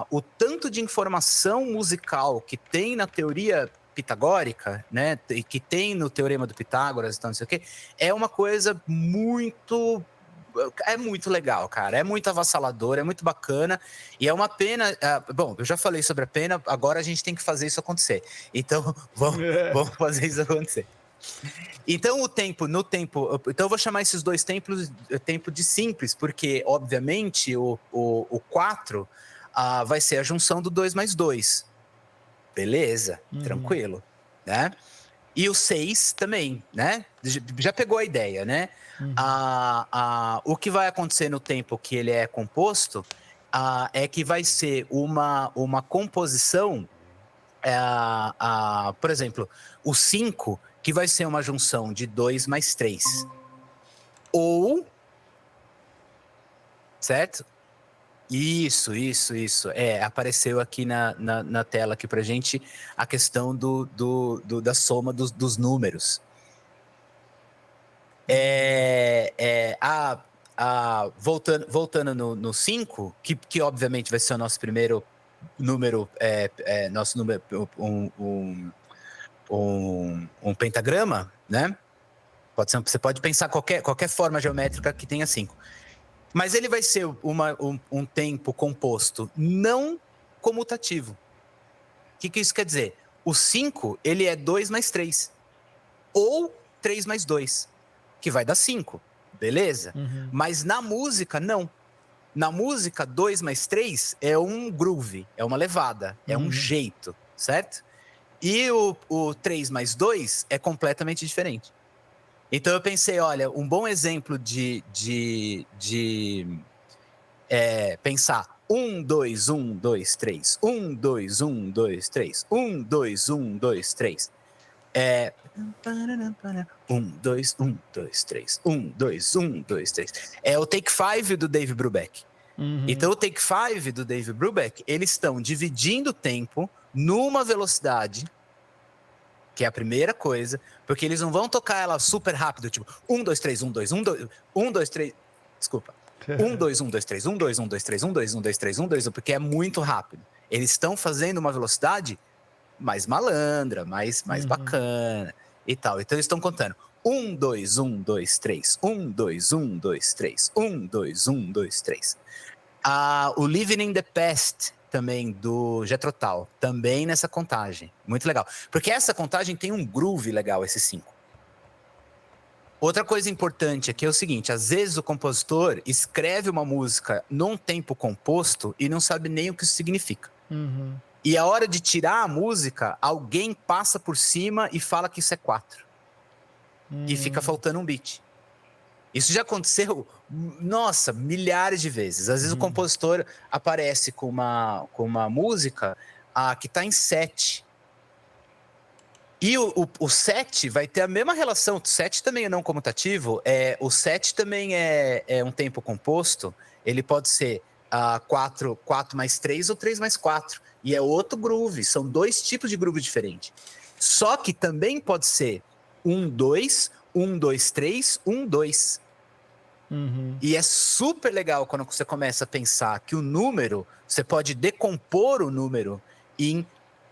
o tanto de informação musical que tem na teoria pitagórica, né, e que tem no teorema do Pitágoras, então, não sei o quê, é uma coisa muito legal, cara. É muito avassalador, é muito bacana. E é uma pena... bom, eu já falei sobre a pena, agora a gente tem que fazer isso acontecer. Então, vamos fazer isso acontecer. Então, então eu vou chamar esses dois tempos tempo de simples, porque, obviamente, o 4 vai ser a junção do 2 mais 2. Beleza, tranquilo, né? E o 6 também, né? Já pegou a ideia, né? O que vai acontecer no tempo que ele é composto é que vai ser uma composição, por exemplo, o 5, que vai ser uma junção de 2 mais 3. Ou... Certo? Isso. Apareceu aqui na tela aqui pra gente a questão da soma dos números. Voltando no 5, que obviamente vai ser o nosso primeiro número, nosso número, um pentagrama, né? Você pode pensar qualquer forma geométrica que tenha 5. Mas ele vai ser um tempo composto não comutativo. O que isso quer dizer? O 5, ele é 2 mais 3. Ou 3 mais 2, que vai dar 5. beleza? Mas na música, não. Na música, 2 mais 3 é um groove, é uma levada, é um jeito, certo? E o 3 mais 2 é completamente diferente. Então eu pensei, olha, um bom exemplo de pensar 1, 2, 1, 2, 3, 1, 2, 1, 2, 3, 1, 2, 1, 2, 3. 1, 2, 1, 2, 3, 1, 2, 1, 2, 3. É o Take 5 do Dave Brubeck. Então o Take 5 do Dave Brubeck, eles estão dividindo o tempo numa velocidade, que é a primeira coisa, porque eles não vão tocar ela super rápido, tipo 1, 2, 3, 1, 2, 1, 2, 1, 2, 3, desculpa. 1, 2, 1, 2, 3, 1, 2, 1, 2, 3, 1, 2, 1, 2, 3, 1, 2, 1, porque é muito rápido. Eles estão fazendo uma velocidade mais malandra, mais bacana e tal. Então eles estão contando 1, 2, 1, 2, 3, 1, 2, 1, 2, 3, 1, 2, 1, 2, 3. O Living in the Past também, do Jethro Tull, também nessa contagem. Muito legal. Porque essa contagem tem um groove legal, esses 5. Outra coisa importante aqui é o seguinte, às vezes o compositor escreve uma música num tempo composto e não sabe nem o que isso significa. E a hora de tirar a música, alguém passa por cima e fala que isso é 4. E fica faltando um beat. Isso já aconteceu, nossa, milhares de vezes. Às vezes o compositor aparece com uma música que está em 7. E o 7 vai ter a mesma relação. O 7 também é não comutativo. O 7 também é um tempo composto. Ele pode ser 4 mais 3 ou 3 mais 4. E é outro groove. São 2 tipos de groove diferentes. Só que também pode ser 1, 2, 1, 2, 3, 1, 2. E é super legal quando você começa a pensar que o número, você pode decompor o número em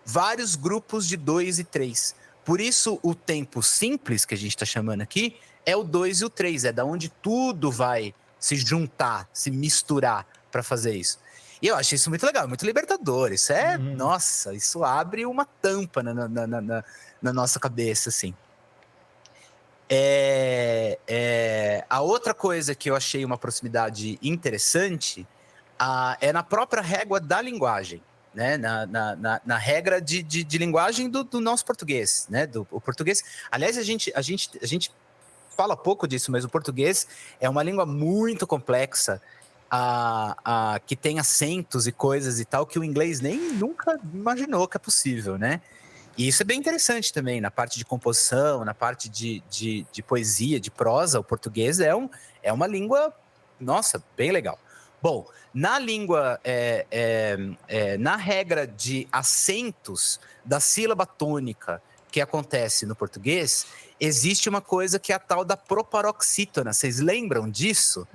vários grupos de 2 e 3. Por isso, o tempo simples, que a gente está chamando aqui, é o 2 e o 3. É da onde tudo vai se juntar, se misturar para fazer isso. E eu acho isso muito legal, muito libertador. Isso nossa, isso abre uma tampa na nossa cabeça, assim. A outra coisa que eu achei uma proximidade interessante é na própria régua da linguagem, né? Na regra de linguagem do nosso português, né? O português. Aliás, a gente fala pouco disso, mas o português é uma língua muito complexa, que tem acentos e coisas e tal, que o inglês nem nunca imaginou que é possível, né? E isso é bem interessante também, na parte de composição, na parte de poesia, de prosa. O português é uma língua, nossa, bem legal. Bom, na língua, na regra de acentos da sílaba tônica que acontece no português, existe uma coisa que é a tal da proparoxítona. Vocês lembram disso?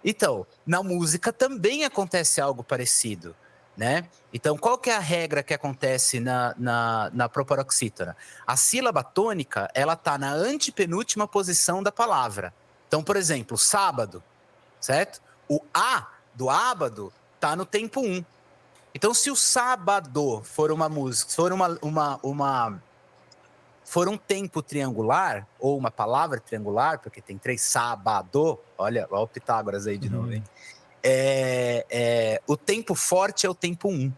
Então, na música também acontece algo parecido, né? Então, qual que é a regra que acontece na proparoxítona? A sílaba tônica, ela está na antepenúltima posição da palavra. Então, por exemplo, sábado, certo? O A do ábado está no tempo 1. Então, se o sábado for uma música, for um tempo triangular, ou uma palavra triangular, porque tem 3 sábado, olha o Pitágoras aí de novo, hein? O tempo forte é o tempo 1.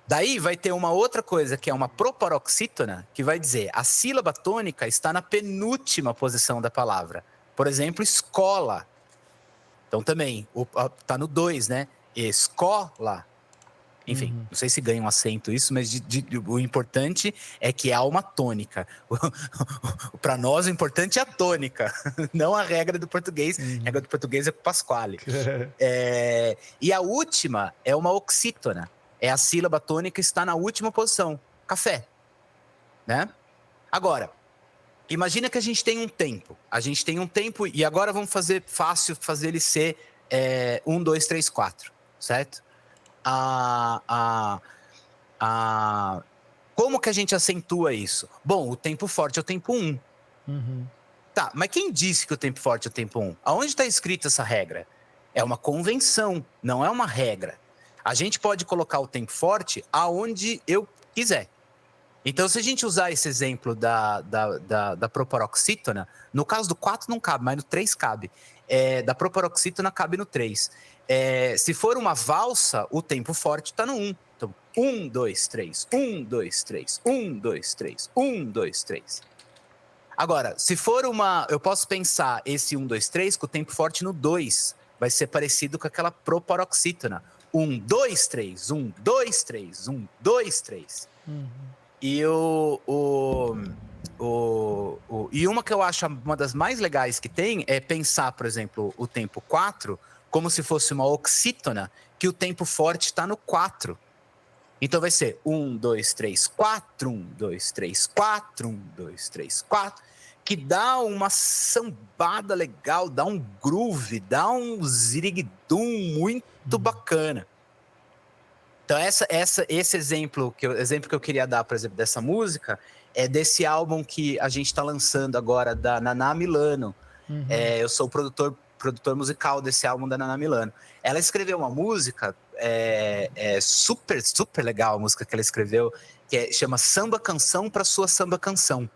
Daí vai ter uma outra coisa, que é uma proparoxítona, que vai dizer a sílaba tônica está na penúltima posição da palavra. Por exemplo, escola. Então também, está no 2, né? Escola. Enfim, não sei se ganha um acento isso, mas o importante é que há uma tônica. Para nós, o importante é a tônica, não a regra do português. A regra do português é com o Pasquale. E a última é uma oxítona. É a sílaba tônica que está na última posição. Café. Né? Agora, imagina que a gente tem um tempo. E agora vamos fazer fácil, fazer ele ser 1, 2, 3, 4. Certo? Como que a gente acentua isso? Bom, o tempo forte é o tempo 1. Tá, mas quem disse que o tempo forte é o tempo 1? Aonde está escrita essa regra? É uma convenção, não é uma regra. A gente pode colocar o tempo forte aonde eu quiser. Então, se a gente usar esse exemplo da proparoxítona, no caso do 4 não cabe, mas no 3 cabe. Da proparoxítona cabe no 3. Se for uma valsa, o tempo forte está no 1. Então, 1, 2, 3, 1, 2, 3, 1, 2, 3, 1, 2, 3. Agora, se for eu posso pensar esse 1, 2, 3 com o tempo forte no 2. Vai ser parecido com aquela proparoxítona. 1, 2, 3, 1, 2, 3, 1, 2, 3. E e uma que eu acho uma das mais legais que tem é pensar, por exemplo, o tempo 4 como se fosse uma oxítona, que o tempo forte está no 4. Então vai ser 1, 2, 3, 4, 1, 2, 3, 4, 1, 2, 3, 4, que dá uma sambada legal, dá um groove, dá um ziriguidum muito bacana. Então esse exemplo que eu queria dar, por exemplo, dessa música, é desse álbum que a gente está lançando agora, da Naná Milano. Eu sou o produtor musical desse álbum da Naná Milano. Ela escreveu uma música super, super legal, a música que ela escreveu, que chama Samba Canção para Sua Samba Canção.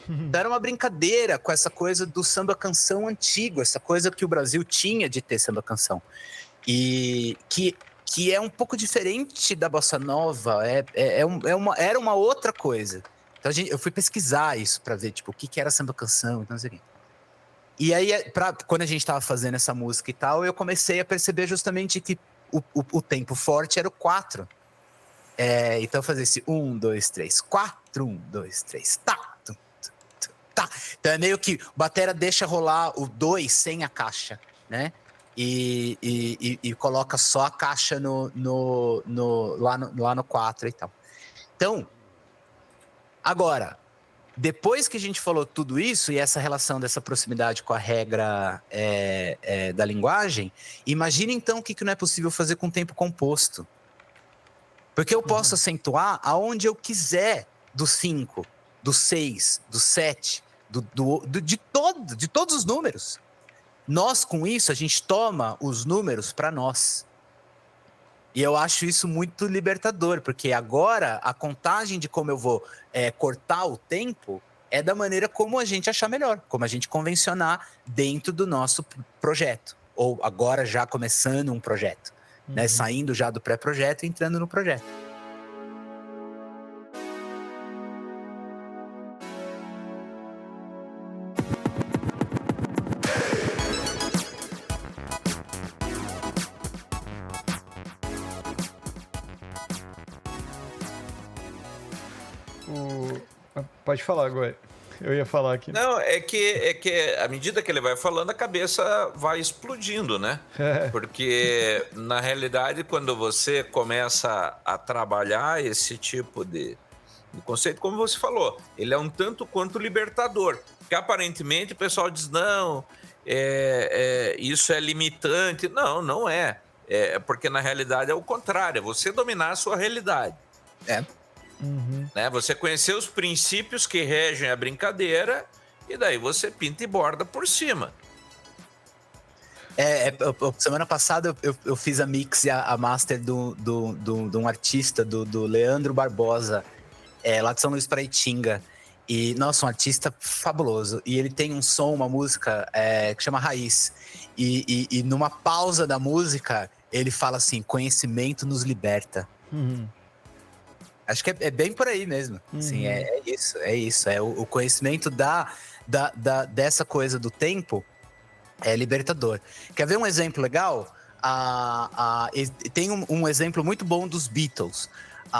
Então era uma brincadeira com essa coisa do samba canção antigo, essa coisa que o Brasil tinha de ter samba canção. E que é um pouco diferente da bossa nova, era uma outra coisa. Então eu fui pesquisar isso para ver tipo, o que era samba canção, então, assim. E aí, quando a gente estava fazendo essa música e tal, eu comecei a perceber justamente que o tempo forte era o 4. Então eu fazia esse 1, 2, 3, 4, 1, 2, 3, tá. Então é meio que o batera deixa rolar o 2 sem a caixa, né? E coloca só a caixa lá no 4 e tal. Então, agora, depois que a gente falou tudo isso e essa relação dessa proximidade com a regra da linguagem, imagine então o que não é possível fazer com tempo composto. Porque eu posso acentuar aonde eu quiser do 5, do 6, do 7, de todos os números. Nós, com isso, a gente toma os números para nós. E eu acho isso muito libertador, porque agora a contagem de como eu vou cortar o tempo é da maneira como a gente achar melhor, como a gente convencionar dentro do nosso projeto. Ou agora já começando um projeto, né? Saindo já do pré-projeto e entrando no projeto. Pode falar agora. Eu ia falar aqui. Não, é que à medida que ele vai falando, a cabeça vai explodindo, né? Porque, na realidade, quando você começa a trabalhar esse tipo de conceito, como você falou, ele é um tanto quanto libertador. Porque, aparentemente, o pessoal diz, não, isso é limitante. Não, não é. Porque, na realidade, é o contrário. É você dominar a sua realidade. Né? Você conhecer os princípios que regem a brincadeira e daí você pinta e borda por cima. Semana passada eu fiz a mix e a master de um artista, do Leandro Barbosa, lá de São Luís Paraitinga. E, nossa, um artista fabuloso. E ele tem um som, uma música que chama Raiz. E numa pausa da música, ele fala assim, conhecimento nos liberta. Acho que é bem por aí mesmo. Assim, é isso. É o conhecimento dessa coisa do tempo é libertador. Quer ver um exemplo legal? Tem um exemplo muito bom dos Beatles.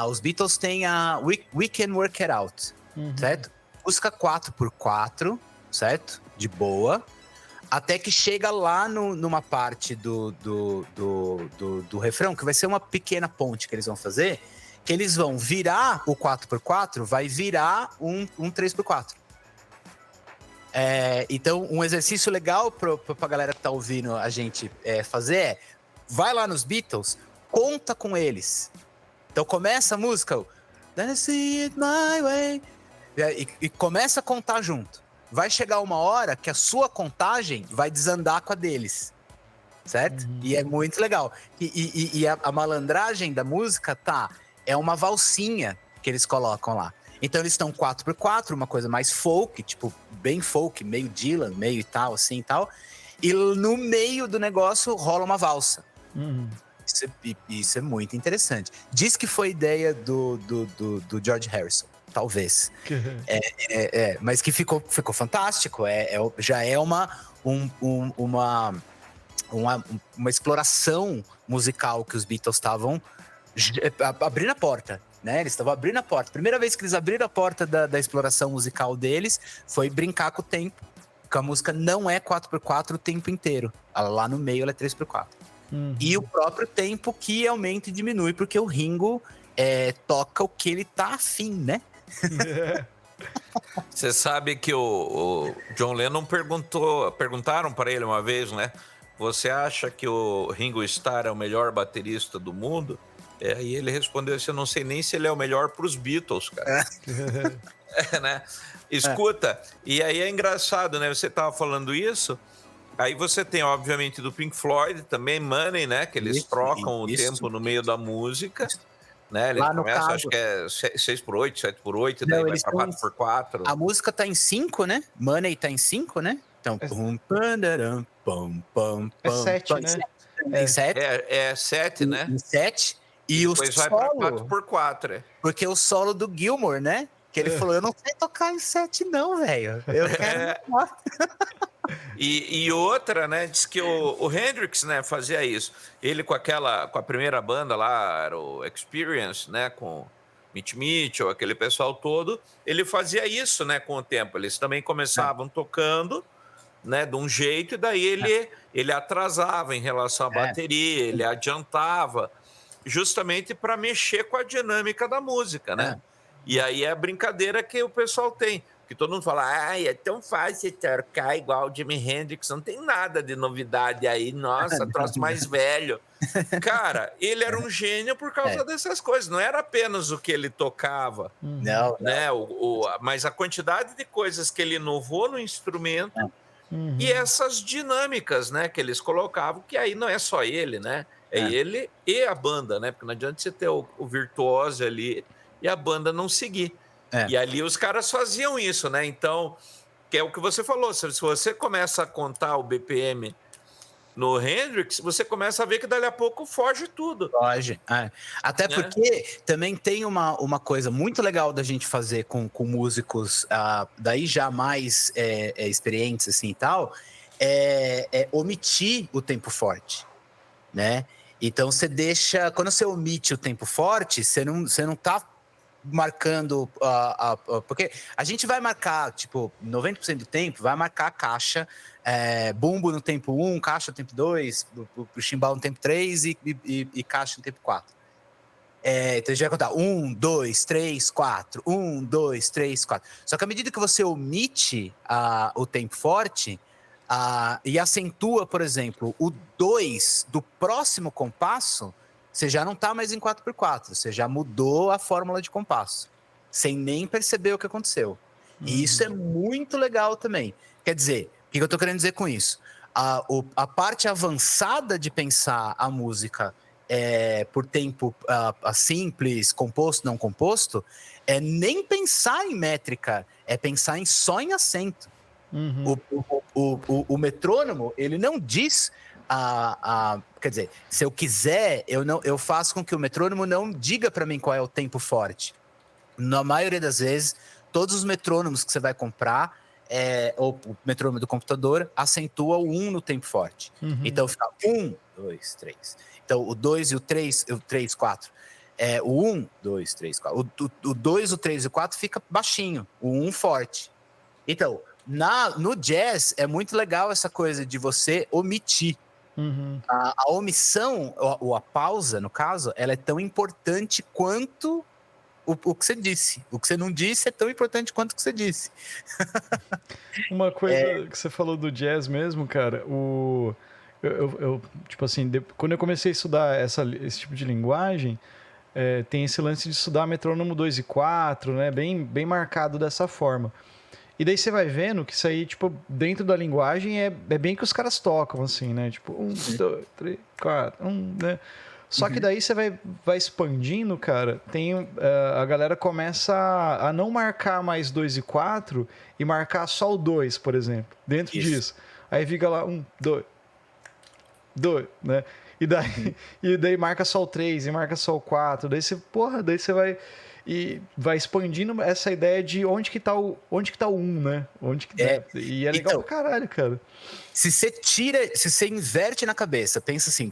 Os Beatles têm a We Can Work It Out, certo? Música 4x4, certo? De boa. Até que chega lá numa parte do refrão, que vai ser uma pequena ponte que eles vão fazer, que eles vão virar o 4x4, vai virar um 3x4. Então, um exercício legal pra galera que tá ouvindo a gente fazer vai lá nos Beatles, conta com eles. Então, começa a música, Let us see it my way, e começa a contar junto. Vai chegar uma hora que a sua contagem vai desandar com a deles, certo? E é muito legal. E a malandragem da música é uma valsinha que eles colocam lá. Então eles estão 4x4, uma coisa mais folk, tipo, bem folk, meio Dylan, meio e tal, assim e tal. E no meio do negócio rola uma valsa. Isso é muito interessante. Diz que foi ideia do George Harrison, talvez. Mas que ficou fantástico. Já é uma exploração musical que os Beatles estavam abrindo a porta, né? Eles estavam abrindo a porta. Primeira vez que eles abriram a porta da exploração musical deles foi brincar com o tempo. Porque a música não é 4x4 o tempo inteiro. Lá no meio ela é 3x4. E o próprio tempo que aumenta e diminui, porque o Ringo toca o que ele tá afim, né? Você sabe que o John Lennon perguntaram para ele uma vez, né? Você acha que o Ringo Starr é o melhor baterista do mundo? Aí ele respondeu assim, eu não sei nem se ele é o melhor para os Beatles, cara. Né? Escuta, e aí é engraçado, né? Você estava falando isso, aí você tem, obviamente, do Pink Floyd também, Money, né? Que eles trocam o tempo no meio da música, né? Ele começa, acho que é 6x8, 7x8, daí vai pra 4x4. A música tá em 5, né? Money tá em 5, né? Então, é 7, né? Em 7. É 7, né? Em 7. E depois vai pra 4x4. Porque o solo do Gilmour, né? Que ele falou, eu não sei tocar em 7 não, velho. Eu quero... E outra, né, diz que o Hendrix, né, fazia isso. Ele com a primeira banda lá, era o Experience, né, com Mitch Mitchell, aquele pessoal todo, ele fazia isso, né, com o tempo. Eles também começavam tocando, né, de um jeito, e daí ele atrasava em relação à bateria, ele adiantava, justamente para mexer com a dinâmica da música, né? E aí é a brincadeira que o pessoal tem. Que todo mundo fala, é tão fácil tocar igual o Jimi Hendrix, não tem nada de novidade aí, nossa, troço mais velho. Cara, ele era um gênio por causa dessas coisas, não era apenas o que ele tocava, não, né? Mas a quantidade de coisas que ele inovou no instrumento e essas dinâmicas, né, que eles colocavam, que aí não é só ele, né? É ele e a banda, né? Porque não adianta você ter o virtuoso ali e a banda não seguir. E ali os caras faziam isso, né? Então, que é o que você falou, se você começa a contar o BPM no Hendrix, você começa a ver que dali a pouco foge tudo. Foge, Até porque também tem uma coisa muito legal da gente fazer com músicos daí já mais experientes assim e tal, é omitir o tempo forte, né? Então você deixa, quando você omite o tempo forte, você não tá marcando porque a gente vai marcar, tipo, 90% do tempo vai marcar a caixa, bumbo no tempo 1, caixa no tempo 2, pro chimbal no tempo 3 e caixa no tempo 4. Então a gente vai contar 1, 2, 3, 4, 1, 2, 3, 4. Só que à medida que você omite o tempo forte e acentua, por exemplo, o 2 do próximo compasso, você já não está mais em 4x4, você já mudou a fórmula de compasso, sem nem perceber o que aconteceu. E isso é muito legal também. Quer dizer, o que eu estou querendo dizer com isso? A parte avançada de pensar a música por tempo simples, composto, não composto, é nem pensar em métrica, é pensar só em acento. O metrônomo, ele não diz... quer dizer, se eu quiser, eu faço com que o metrônomo não diga para mim qual é o tempo forte. Na maioria das vezes, todos os metrônomos que você vai comprar, ou o metrônomo do computador, acentua o 1 no tempo forte. Então fica 1, 2, 3. Então o 2 e o 3, 4. O 1, 2, 3, 4. O 2, o 3 e o 4 fica baixinho, o 1 forte. Então, no jazz, é muito legal essa coisa de você omitir. A omissão, ou a pausa, no caso, ela é tão importante quanto o que você disse. O que você não disse é tão importante quanto o que você disse. Uma coisa que você falou do jazz mesmo, cara, eu tipo assim, quando eu comecei a estudar esse tipo de linguagem, tem esse lance de estudar metrônomo 2 e 4, né, bem marcado dessa forma. E daí você vai vendo que isso aí, tipo, dentro da linguagem é bem que os caras tocam, assim, né? Tipo, 1, 2, 3, 4, 1, né? Só que daí você vai expandindo, cara, a galera começa a não marcar mais 2 e 4 e marcar só o 2, por exemplo, dentro disso. Aí fica lá 1, 2, né? E daí marca só o 3 e marca só o 4. Daí você vai expandindo essa ideia de onde que tá o 1, né? E é legal então, pra caralho, cara. Se você inverte na cabeça, pensa assim,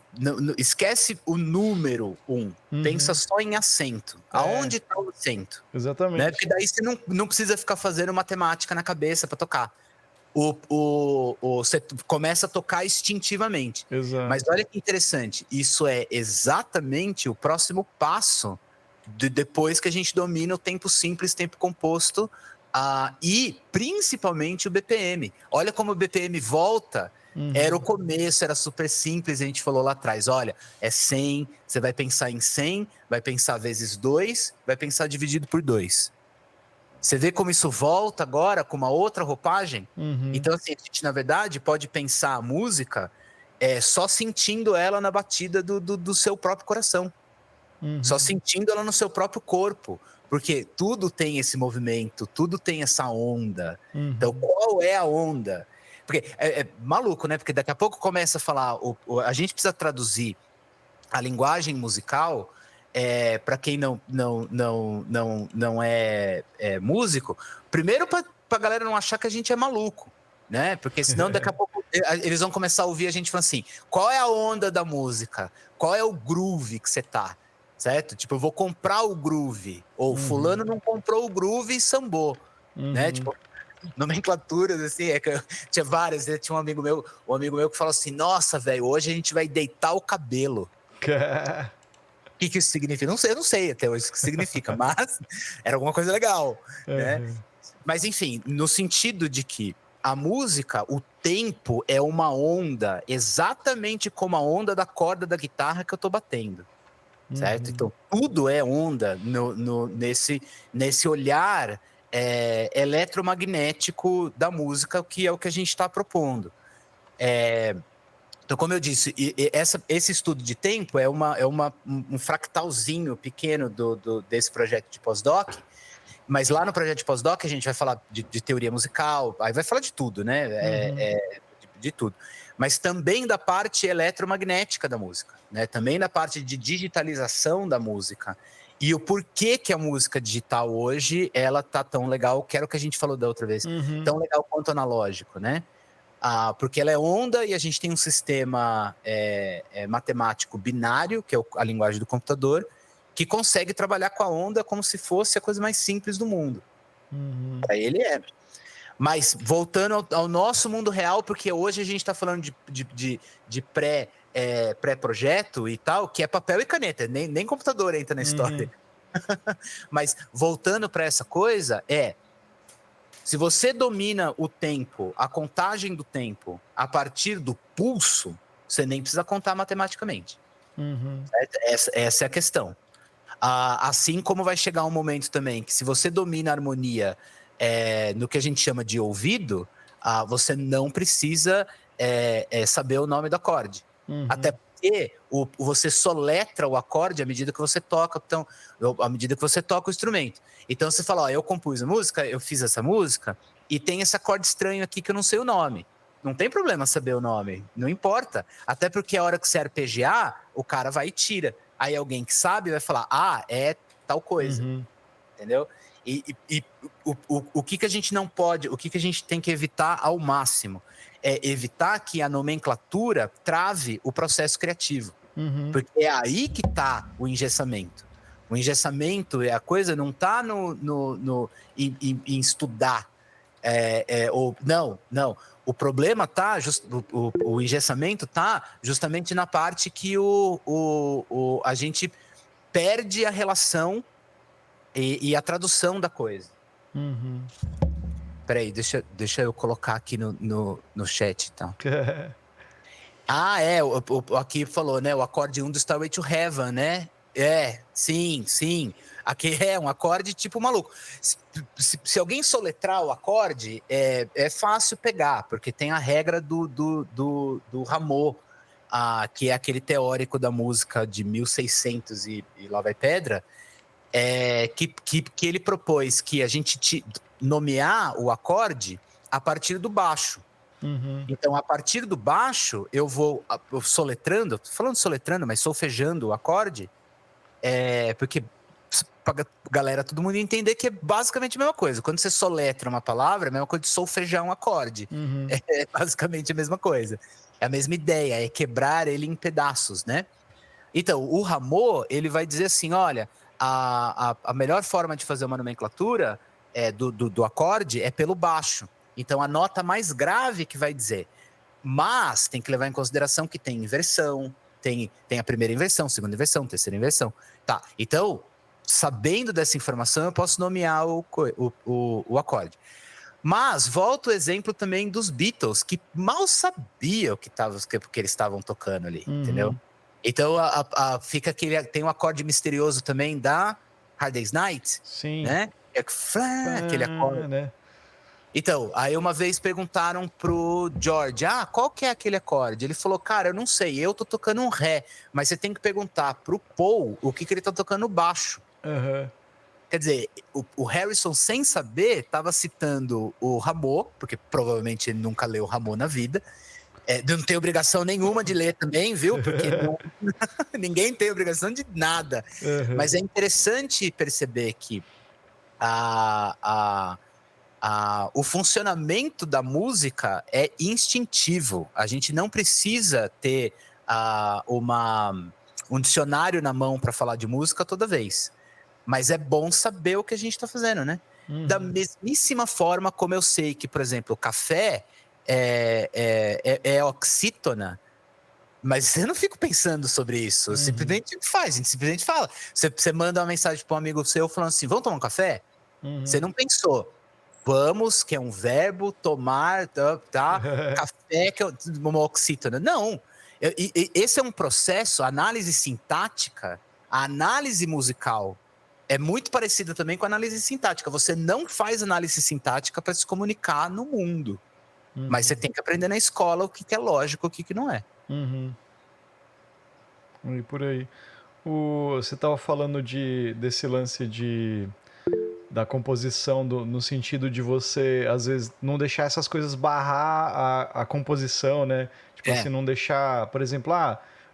esquece o número 1, pensa só em acento. Aonde tá o acento? Exatamente. Né? Porque daí você não precisa ficar fazendo matemática na cabeça para tocar. Você começa a tocar instintivamente. Exato. Mas olha que interessante, isso é exatamente o próximo passo depois que a gente domina o tempo simples, tempo composto, e principalmente o BPM. Olha como o BPM volta. Era o começo, era super simples, a gente falou lá atrás, olha, é 100, você vai pensar em 100, vai pensar vezes 2, vai pensar dividido por 2. Você vê como isso volta agora com uma outra roupagem? Então, assim, a gente, na verdade, pode pensar a música só sentindo ela na batida do seu próprio coração. Só sentindo ela no seu próprio corpo. Porque tudo tem esse movimento, tudo tem essa onda. Então, qual é a onda? Porque é maluco, né? Porque daqui a pouco começa a falar... a gente precisa traduzir a linguagem musical... para quem não é músico, primeiro para a galera não achar que a gente é maluco, né? Porque senão daqui a pouco eles vão começar a ouvir a gente falando assim, qual é a onda da música? Qual é o groove que você tá? Certo? Tipo, eu vou comprar o groove, ou fulano não comprou o groove e sambou, né? Tipo, nomenclaturas, assim, tinha várias, né? Tinha um amigo meu que falou assim, nossa, velho, hoje a gente vai deitar o cabelo. O que isso significa? Eu não sei até hoje o que significa, mas era alguma coisa legal, né? Mas, enfim, no sentido de que a música, o tempo é uma onda, exatamente como a onda da corda da guitarra que eu tô batendo, certo? Então, tudo é onda nesse olhar eletromagnético da música, que é o que a gente está propondo. Então, como eu disse, esse estudo de tempo é um fractalzinho pequeno desse projeto de pós-doc, mas lá no projeto de pós-doc a gente vai falar de teoria musical, aí vai falar de tudo, né? De tudo. Mas também da parte eletromagnética da música, né? Também da parte de digitalização da música. E o porquê que a música digital hoje, ela tá tão legal, que era o que a gente falou da outra vez, tão legal quanto analógico, né? Porque ela é onda e a gente tem um sistema matemático binário, que é a linguagem do computador, que consegue trabalhar com a onda como se fosse a coisa mais simples do mundo. Para ele é. Mas voltando ao nosso mundo real, porque hoje a gente está falando de pré-projeto e tal, que é papel e caneta, nem computador entra na história. Mas voltando para essa coisa, se você domina o tempo, a contagem do tempo, a partir do pulso, você nem precisa contar matematicamente. Essa é a questão. Assim como vai chegar um momento também que se você domina a harmonia no que a gente chama de ouvido, você não precisa saber o nome do acorde. Até porque você soletra o acorde à medida que você toca, então, à medida que você toca o instrumento. Então você fala, eu compus a música, eu fiz essa música, e tem esse acorde estranho aqui que eu não sei o nome. Não tem problema saber o nome, não importa. Até porque a hora que você arpegiar, o cara vai e tira. Aí alguém que sabe vai falar, é tal coisa. Entendeu? E o que a gente não pode, o que a gente tem que evitar ao máximo é evitar que a nomenclatura trave o processo criativo. Porque é aí que está o engessamento. O engessamento, a coisa não está em estudar. Não. O problema está, o engessamento está justamente na parte que a gente perde a relação e a tradução da coisa. Peraí, deixa eu colocar aqui no chat, então. Aqui falou, né? O acorde 1 do Stairway to Heaven, né? Sim. Aqui é um acorde tipo maluco. Se alguém soletrar o acorde, é fácil pegar, porque tem a regra do Rameau, que é aquele teórico da música de 1600 e lá vai pedra, que ele propôs que a gente nomear o acorde a partir do baixo. Uhum. Então, a partir do baixo, eu vou soletrando, tô falando soletrando, mas solfejando o acorde, porque pra galera, todo mundo entender que é basicamente a mesma coisa. Quando você soletra uma palavra, é a mesma coisa de solfejar um acorde. Uhum. É basicamente a mesma coisa. É a mesma ideia, é quebrar ele em pedaços, né? Então, o Rameau, ele vai dizer assim, olha, a melhor forma de fazer uma nomenclatura do acorde é pelo baixo. Então, a nota mais grave que vai dizer. Mas tem que levar em consideração que tem inversão, tem a primeira inversão, segunda inversão, terceira inversão. Tá, então, sabendo dessa informação, eu posso nomear o acorde. Mas volta o exemplo também dos Beatles, que mal sabiam que eles estavam tocando ali, entendeu? Então, fica tem um acorde misterioso também da Hard Day's Night, Sim. né? Aquele acorde. Né? Então, aí uma vez perguntaram pro George, qual que é aquele acorde? Ele falou, cara, eu não sei, eu tô tocando um Ré, mas você tem que perguntar pro Paul o que ele tá tocando baixo. Uhum. Quer dizer, o Harrison, sem saber, estava citando o Rameau, porque provavelmente ele nunca leu o Rameau na vida. Não tem obrigação nenhuma de ler também, viu? Porque ninguém tem obrigação de nada. Uhum. Mas é interessante perceber que o funcionamento da música é instintivo. A gente não precisa ter um dicionário na mão para falar de música toda vez. Mas é bom saber o que a gente está fazendo, né? Da mesmíssima forma como eu sei que, por exemplo, o café é oxítona, mas eu não fico pensando sobre isso. Simplesmente faz, a gente simplesmente fala. Você manda uma mensagem para um amigo seu falando assim, vamos tomar um café? Você não pensou. Vamos, que é um verbo, tomar, tá? Café, que é uma oxítona. Não. Esse é um processo, a análise sintática, a análise musical é muito parecida também com a análise sintática. Você não faz análise sintática para se comunicar no mundo. Mas você tem que aprender na escola o que é lógico, o que não é. E por aí. Você estava falando desse lance da composição, no sentido de você, às vezes, não deixar essas coisas barrar a composição, né? Tipo assim, não deixar, por exemplo,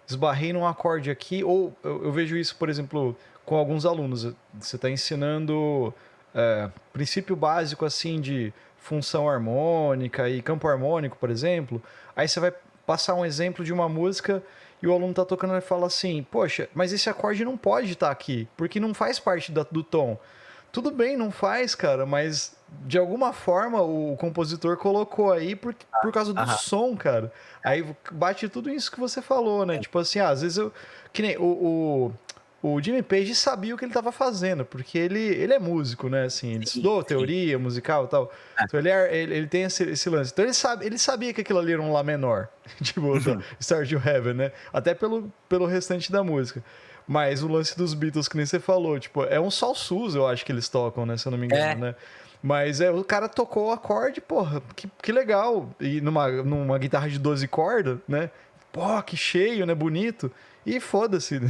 esbarrei num acorde aqui, ou eu vejo isso, por exemplo, com alguns alunos. Você está ensinando princípio básico, assim, de função harmônica e campo harmônico, por exemplo. Aí você vai passar um exemplo de uma música e o aluno tá tocando e fala assim, poxa, mas esse acorde não pode estar aqui, porque não faz parte do tom. Tudo bem, não faz, cara, mas de alguma forma o compositor colocou aí por causa do som, cara. Aí bate tudo isso que você falou, né? Tipo assim, às vezes que nem o Jimmy Page sabia o que ele estava fazendo, porque ele é músico, né? Assim, ele estudou teoria musical e tal. Então ele tem esse lance. Então ele sabia que aquilo ali era um Lá menor, tipo, Stardew Heaven, né? Até pelo restante da música. Mas o lance dos Beatles, que nem você falou, tipo, é um Sol Sus, eu acho que eles tocam, né? Se eu não me engano, né? Mas o cara tocou o acorde, porra, que legal. E numa guitarra de 12 cordas, né? Pô, que cheio, né? Bonito. E foda-se,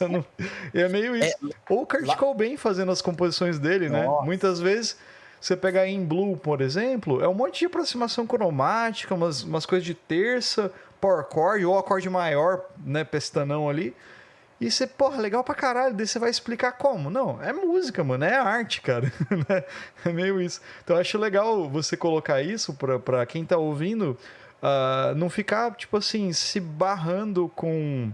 não, é meio isso. Ou o Kurt Cobain fazendo as composições dele, né? Muitas vezes, você pegar em Blue, por exemplo, é um monte de aproximação cromática, umas coisas de terça, power chord, ou acorde maior, né? Pestanão ali. E você, porra, legal pra caralho. Daí você vai explicar como? Não, é música, mano, é arte, cara. É meio isso. Então eu acho legal você colocar isso pra quem tá ouvindo, não ficar, tipo assim, se barrando com...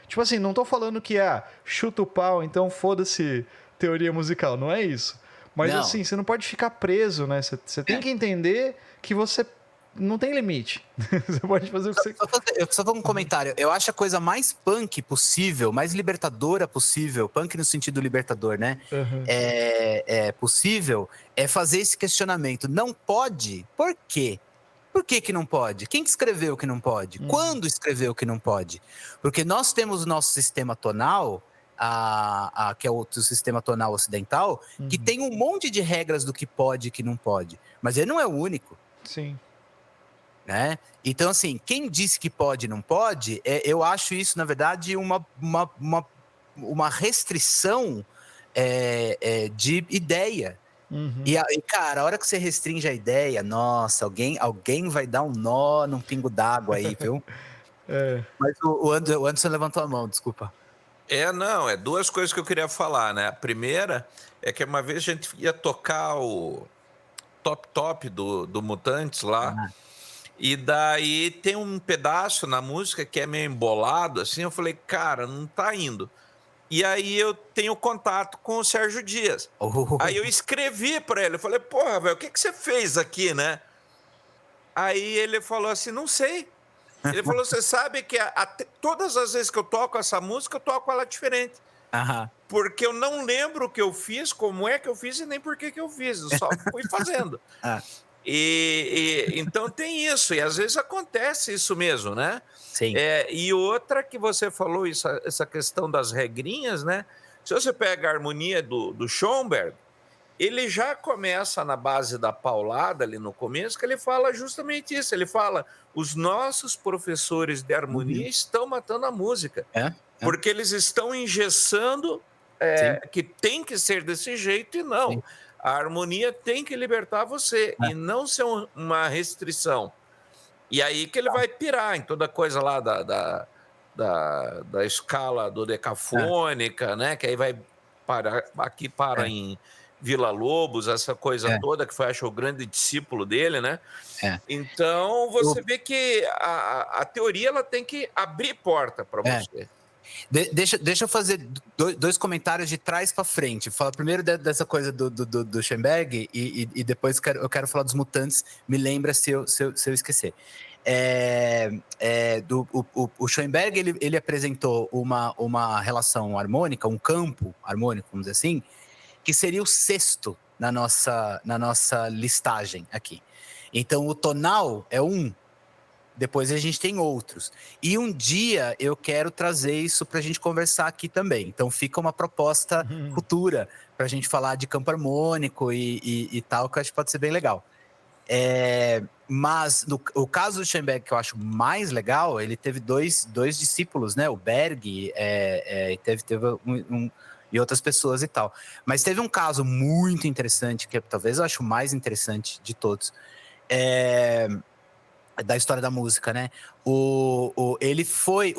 Tipo assim, não tô falando que chuta o pau, então foda-se teoria musical, não é isso. Mas assim, você não pode ficar preso, né? Você tem que entender que você não tem limite. Você pode fazer o que você... Eu só vou um comentário. Eu acho a coisa mais punk possível, mais libertadora possível, punk no sentido libertador, né? Possível, é fazer esse questionamento. Não pode? Por quê? Por que não pode? Quem escreveu que não pode? Quando escreveu que não pode? Porque nós temos o nosso sistema tonal, que é o sistema tonal ocidental, que tem um monte de regras do que pode e que não pode. Mas ele não é o único. Sim. né? Então, assim, quem disse que pode e não pode, eu acho isso, na verdade, uma restrição de ideia. Uhum. E, cara, a hora que você restringe a ideia, nossa, alguém vai dar um nó num pingo d'água aí, viu? Mas o Anderson levantou a mão, desculpa. Não, é duas coisas que eu queria falar, né? A primeira é que uma vez a gente ia tocar o Top do Mutantes lá, e daí tem um pedaço na música que é meio embolado, assim, eu falei, cara, não tá indo. E aí eu tenho contato com o Sérgio Dias. Aí eu escrevi para ele, eu falei, porra, velho, o que você fez aqui, né? Aí ele falou assim, não sei. Ele falou, você sabe que todas as vezes que eu toco essa música, eu toco ela diferente. Porque eu não lembro o que eu fiz, como é que eu fiz e nem por que eu fiz. Eu só fui fazendo. Então tem isso, e às vezes acontece isso mesmo, né? Sim. E outra que você falou, essa questão das regrinhas, né? Se você pega a harmonia do Schoenberg, ele já começa na base da paulada ali no começo, que ele fala justamente isso. Ele fala, os nossos professores de harmonia estão matando a música. Porque eles estão engessando que tem que ser desse jeito e não. Sim. A harmonia tem que libertar você e não ser uma restrição. E aí que ele vai pirar em toda coisa lá da escala dodecafônica, né? Que aí vai parar, aqui para em Vila Lobos, essa coisa toda, que foi, acho, o grande discípulo dele, né? Então, você vê que a teoria ela tem que abrir porta para você. Deixa eu fazer dois comentários de trás para frente. Fala primeiro dessa coisa do Schoenberg e depois eu quero falar dos Mutantes. Me lembra se eu esquecer. O Schoenberg ele apresentou uma relação harmônica, um campo harmônico, vamos dizer assim, que seria o sexto na nossa listagem aqui. Então, o tonal é um. Depois a gente tem outros. E um dia eu quero trazer isso para a gente conversar aqui também. Então fica uma proposta futura para a gente falar de campo harmônico e tal, que eu acho que pode ser bem legal. Mas o caso do Schoenberg, que eu acho mais legal, ele teve dois discípulos, né? O Berg, teve e outras pessoas e tal. Mas teve um caso muito interessante, que talvez eu acho o mais interessante de todos. Da história da música, né? O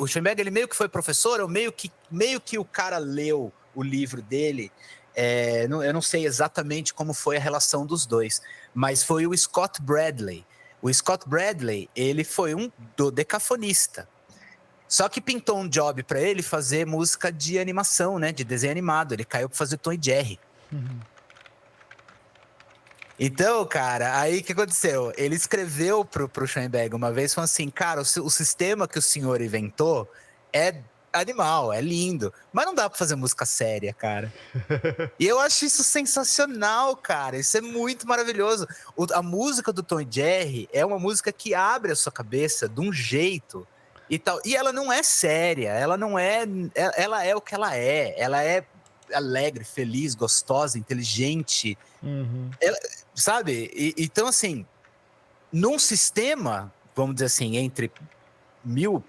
Schoenberg, ele meio que foi professor, ou meio que o cara leu o livro dele. Eu não sei exatamente como foi a relação dos dois, mas foi o Scott Bradley. O Scott Bradley, ele foi um dodecafonista. Só que pintou um job para ele fazer música de animação, né? De desenho animado. Ele caiu para fazer Tom e Jerry. Então, cara, aí o que aconteceu? Ele escreveu pro Schoenberg uma vez, falando assim, cara, o sistema que o senhor inventou é animal, é lindo, mas não dá pra fazer música séria, cara. E eu acho isso sensacional, cara, isso é muito maravilhoso. A música do Tom e Jerry é uma música que abre a sua cabeça de um jeito e tal, e ela não é séria, ela é o que ela é alegre, feliz, gostosa, inteligente, sabe? Então, assim, num sistema, vamos dizer assim, entre 1000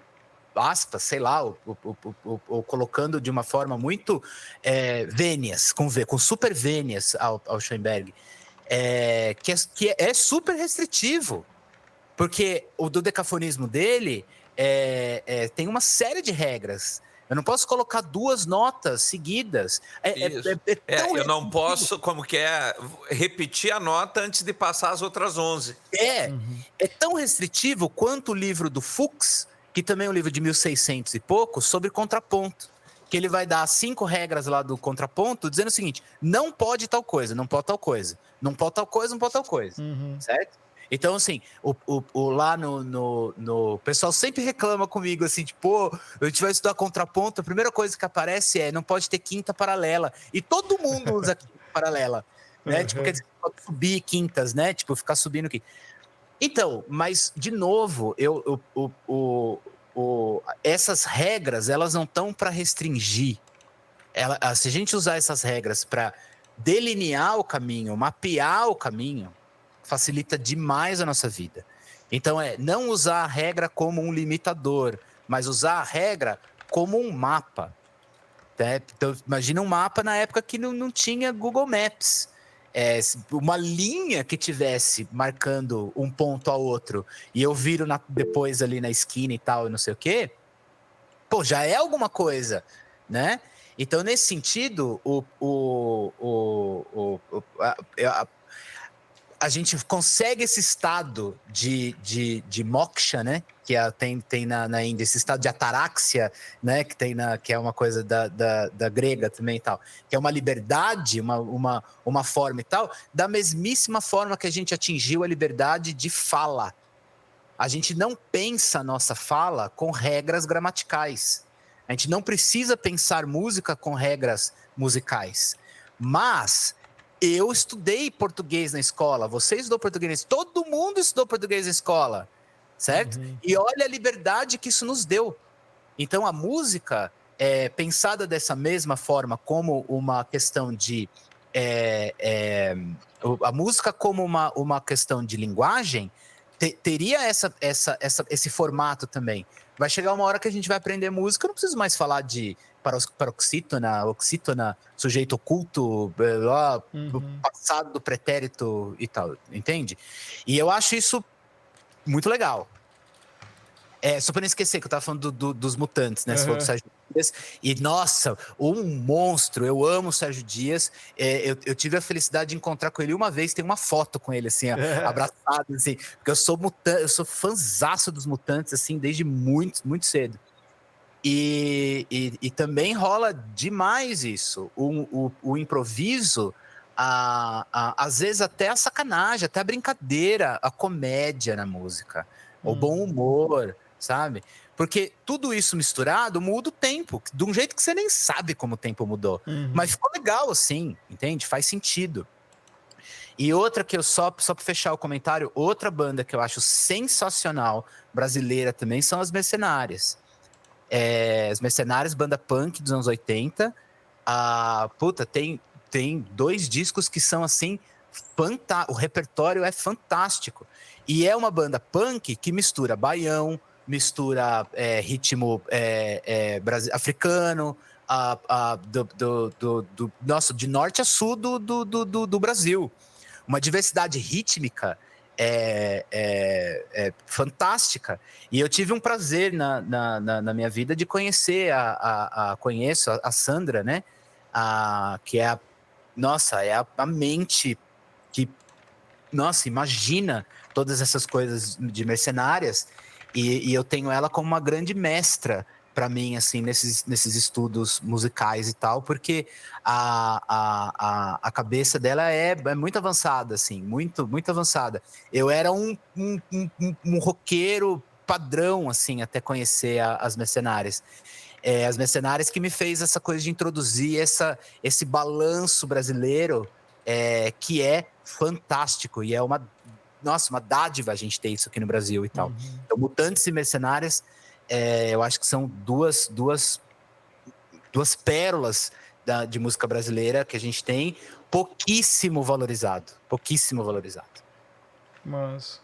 aspas, sei lá, ou colocando de uma forma muito vênias, com super vênias ao Schoenberg, que é super restritivo, porque o dodecafonismo dele tem uma série de regras. Eu não posso colocar 2 notas seguidas. Eu não posso, repetir a nota antes de passar as outras 11. É tão restritivo quanto o livro do Fuchs, que também é um livro de 1600 e pouco, sobre contraponto. Que ele vai dar 5 regras lá do contraponto, dizendo o seguinte, não pode tal coisa, não pode tal coisa, não pode tal coisa, não pode tal coisa. Certo? Então, assim, lá no pessoal sempre reclama comigo, assim, tipo, a gente vai estudar contraponto, a primeira coisa que aparece não pode ter quinta paralela. E todo mundo usa quinta paralela, né? Tipo, quer dizer, pode subir quintas, né? Tipo, ficar subindo aqui. Então, mas, de novo, essas regras, elas não estão para restringir. Se a gente usar essas regras para delinear o caminho, mapear o caminho, facilita demais a nossa vida. Então não usar a regra como um limitador, mas usar a regra como um mapa. Né? Então, imagina um mapa na época que não tinha Google Maps. Uma linha que tivesse marcando um ponto ao outro e eu viro depois ali na esquina e tal, e não sei o quê, pô, já é alguma coisa, né? Então, nesse sentido, a gente consegue esse estado de moksha, né? Que tem na Índia, esse estado de ataraxia, né? Que é uma coisa da grega também e tal, que é uma liberdade, uma forma e tal, da mesmíssima forma que a gente atingiu a liberdade de fala. A gente não pensa a nossa fala com regras gramaticais. A gente não precisa pensar música com regras musicais. Mas eu estudei português na escola, você estudou português, todo mundo estudou português na escola, certo? E olha a liberdade que isso nos deu. Então a música, pensada dessa mesma forma como uma questão de... a música como uma questão de linguagem, teria esse formato também. Vai chegar uma hora que a gente vai aprender música, eu não preciso mais falar de paroxítona, oxítona, sujeito oculto, do passado, do pretérito e tal, entende? E eu acho isso muito legal. Só para não esquecer que eu estava falando dos Mutantes, né? Você falou do Sérgio Dias. E, nossa, um monstro. Eu amo o Sérgio Dias. Eu tive a felicidade de encontrar com ele uma vez. Tem uma foto com ele, assim, abraçado, assim. Porque eu sou fãzaço dos Mutantes, assim, desde muito, muito cedo. E também rola demais isso. O improviso, às vezes até a sacanagem, até a brincadeira, a comédia na música, o bom humor, sabe? Porque tudo isso misturado muda o tempo, de um jeito que você nem sabe como o tempo mudou. Mas ficou legal assim, entende? Faz sentido. E outra que eu só para fechar o comentário, outra banda que eu acho sensacional, brasileira também, são as Mercenárias. As Mercenárias, banda punk dos anos 80. Puta, tem 2 discos que são assim, o repertório é fantástico. E é uma banda punk que mistura baião, mistura ritmo africano, de norte a sul do Brasil. Uma diversidade rítmica fantástica. E eu tive um prazer na minha vida de conhecer conheço a Sandra, né? Que é a mente que, nossa, imagina todas essas coisas de Mercenárias, e eu tenho ela como uma grande mestra para mim, assim, nesses estudos musicais e tal, porque a cabeça dela é muito avançada, assim, muito, muito avançada. Eu era um roqueiro padrão, assim, até conhecer as Mercenárias. As Mercenárias que me fez essa coisa de introduzir esse balanço brasileiro, que é fantástico, e é uma dádiva a gente ter isso aqui no Brasil e tal. Então, Mutantes e Mercenárias, eu acho que são duas pérolas de música brasileira que a gente tem, pouquíssimo valorizado. Mas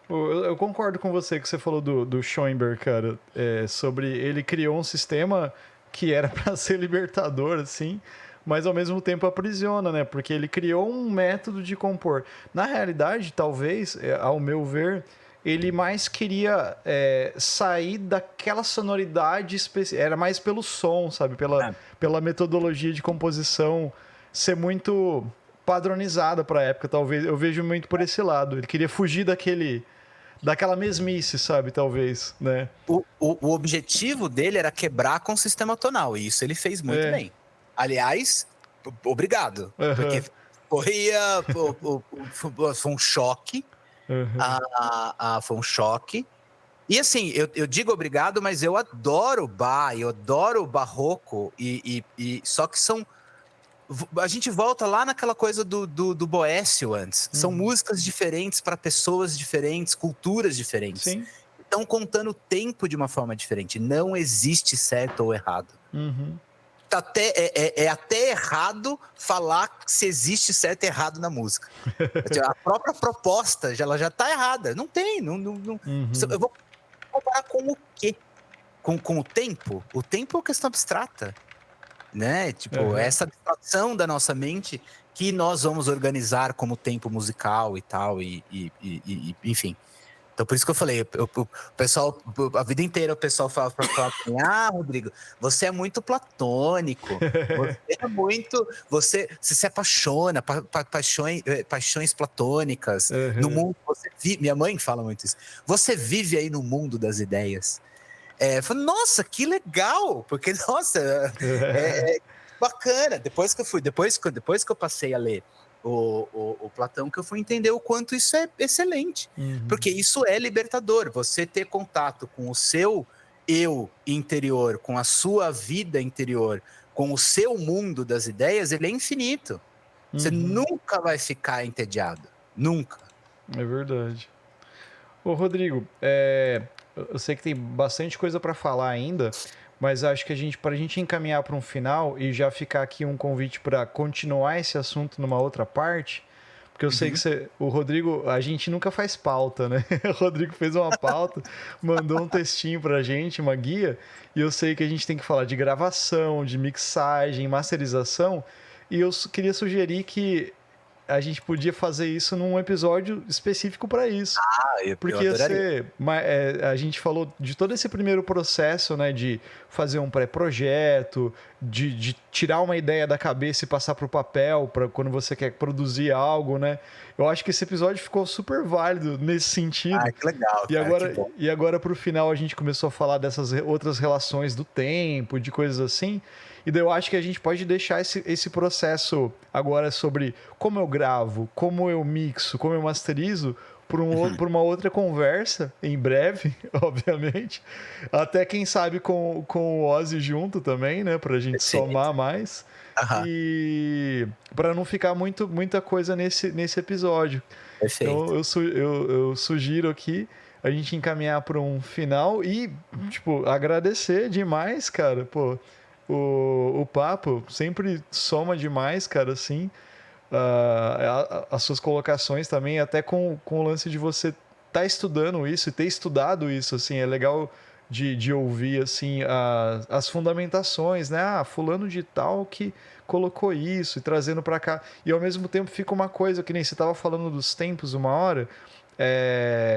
eu concordo com você que você falou do Schoenberg, cara, sobre ele criou um sistema que era para ser libertador, assim, mas ao mesmo tempo aprisiona, né? Porque ele criou um método de compor. Na realidade, talvez, ao meu ver, ele mais queria sair daquela sonoridade específica. Era mais pelo som, sabe? Pela metodologia de composição ser muito padronizada para a época, talvez. Eu vejo muito por esse lado. Ele queria fugir daquela mesmice, sabe? Talvez, né? O objetivo dele era quebrar com o sistema tonal, e isso ele fez muito bem. Aliás, obrigado. Porque foi um choque. Foi um choque. E assim, eu digo obrigado, mas eu adoro Bach, eu adoro o barroco, e só que a gente volta lá naquela coisa do Boécio antes. São músicas diferentes para pessoas diferentes, culturas diferentes. Sim. Estão contando o tempo de uma forma diferente. Não existe certo ou errado. é até errado falar se existe certo e errado na música. A própria proposta ela já está errada. Não tem. Eu vou comparar com o quê? Com o tempo? O tempo é uma questão abstrata. Né? Tipo, essa abstração da nossa mente que nós vamos organizar como tempo musical e tal, enfim. Então, por isso que eu falei, o pessoal, a vida inteira o pessoal fala assim, Rodrigo, você é muito platônico, você se apaixona, paixões platônicas, no mundo, minha mãe fala muito isso, você vive aí no mundo das ideias. Eu falei, nossa, que legal, porque, nossa, é bacana. Depois que eu passei a ler o Platão, que eu fui entender o quanto isso é excelente. Porque isso é libertador. Você ter contato com o seu eu interior, com a sua vida interior, com o seu mundo das ideias, ele é infinito. Você nunca vai ficar entediado. Nunca. É verdade. Ô, Rodrigo, eu sei que tem bastante coisa para falar ainda, mas acho que para a gente encaminhar para um final e já ficar aqui um convite para continuar esse assunto numa outra parte, porque eu sei que o Rodrigo, a gente nunca faz pauta, né? O Rodrigo fez uma pauta, mandou um textinho pra gente, uma guia, e eu sei que a gente tem que falar de gravação, de mixagem, masterização, e eu queria sugerir que a gente podia fazer isso num episódio específico para isso. Porque a gente falou de todo esse primeiro processo, né, de fazer um pré-projeto, de tirar uma ideia da cabeça e passar para o papel, para quando você quer produzir algo, né? Eu acho que esse episódio ficou super válido nesse sentido. Que legal. E agora para o final a gente começou a falar dessas outras relações do tempo, de coisas assim. E daí eu acho que a gente pode deixar esse processo agora sobre como eu gravo, como eu mixo, como eu masterizo, por uma outra conversa, em breve, obviamente. Até quem sabe com o Ozzy junto também, né? Pra gente somar mais. E para não ficar muita coisa nesse episódio. Perfeito. Então eu sugiro aqui a gente encaminhar para um final e, tipo, agradecer demais, cara, pô. O papo sempre soma demais, cara, assim. As suas colocações também, até com o lance de você estar estudando isso e ter estudado isso, assim, é legal de ouvir, assim, as fundamentações, né? Fulano de tal que colocou isso e trazendo para cá. E ao mesmo tempo fica uma coisa, que nem você tava falando dos tempos uma hora,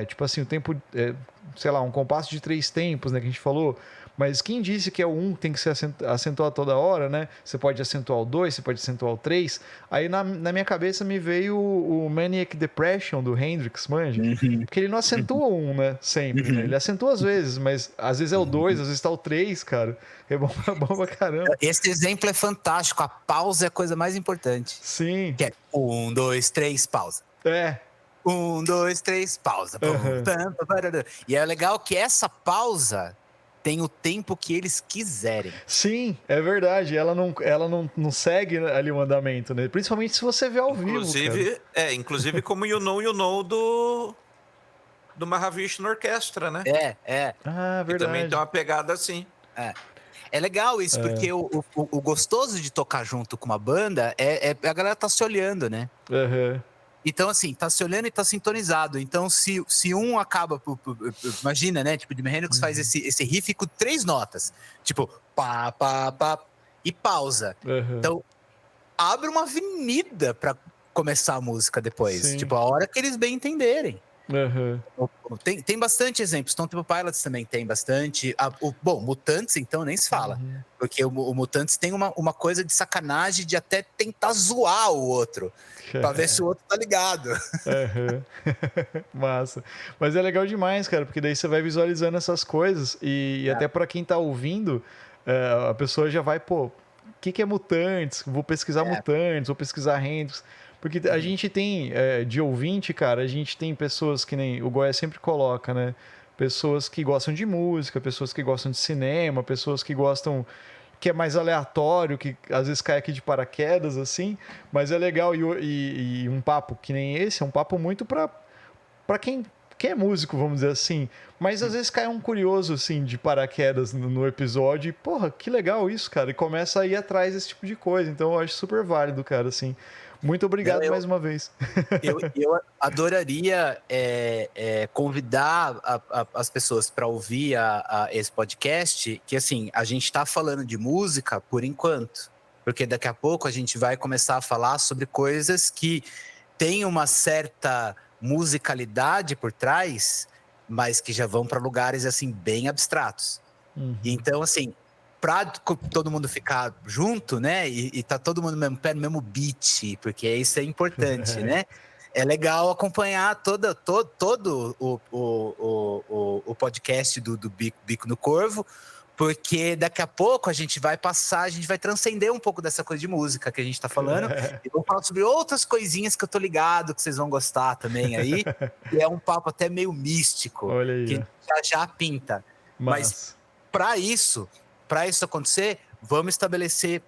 tipo assim, o tempo, sei lá, um compasso de 3 tempos, né, que a gente falou. Mas quem disse que é o 1 tem que ser acentuado toda hora, né? Você pode acentuar o 2, você pode acentuar o 3. Aí na minha cabeça me veio o Maniac Depression do Hendrix, manja? Porque ele não acentua o 1, né? Sempre, né? Ele acentua às vezes, mas às vezes é o 2, às vezes tá o 3, cara. É bom pra caramba. Esse exemplo é fantástico. A pausa é a coisa mais importante. Sim. Que é 1, 2, 3, pausa. 1, 2, 3, pausa. E é legal que essa pausa tem o tempo que eles quiserem. Sim, é verdade. Ela não segue ali o andamento, né? Principalmente se você vê ao vivo, cara. Inclusive como You Know do Mahavishnu Orquestra, né? Ah, verdade. Que também tem uma pegada assim. É legal isso, porque o gostoso de tocar junto com uma banda é a galera tá se olhando, né? Então, assim, tá se olhando e tá sintonizado. Então, se um acaba... Imagina, né? Tipo, o Jimi Hendrix faz esse riff com 3 notas. Tipo, pá, pá, pá, e pausa. Então, abre uma avenida pra começar a música depois. Sim. Tipo, a hora que eles bem entenderem. Tem bastante exemplos. Stone Temple Pilots também tem bastante. Bom, Mutantes, então, nem se fala. Porque o Mutantes tem uma coisa de sacanagem de até tentar zoar o outro. Pra ver se o outro tá ligado. Massa. Mas é legal demais, cara, porque daí você vai visualizando essas coisas e até pra quem tá ouvindo, a pessoa já vai, pô, o que é Mutantes? Vou pesquisar Mutantes, vou pesquisar Hendrix. Porque a gente tem, de ouvinte, cara, a gente tem pessoas que nem o Goiás sempre coloca, né? Pessoas que gostam de música, pessoas que gostam de cinema, pessoas que gostam... que é mais aleatório, que às vezes cai aqui de paraquedas, assim, mas é legal. E um papo que nem esse é um papo muito pra quem quem é músico, vamos dizer assim, mas às vezes cai um curioso, assim, de paraquedas no episódio e, porra, que legal isso, cara, e começa a ir atrás desse tipo de coisa, então eu acho super válido, cara, assim. Muito obrigado mais uma vez. Eu adoraria convidar as pessoas para ouvir esse podcast, que assim, a gente está falando de música por enquanto, porque daqui a pouco a gente vai começar a falar sobre coisas que têm uma certa musicalidade por trás, mas que já vão para lugares assim bem abstratos. Então, assim, para todo mundo ficar junto, né? E tá todo mundo no mesmo pé, no mesmo beat, porque isso é importante, né? É legal acompanhar todo o podcast do Bico no Corvo, porque daqui a pouco a gente vai transcender um pouco dessa coisa de música que a gente tá falando, e vamos falar sobre outras coisinhas que eu tô ligado, que vocês vão gostar também aí, que é um papo até meio místico, Olha aí, que já pinta. Mas para isso acontecer, vamos estabelecer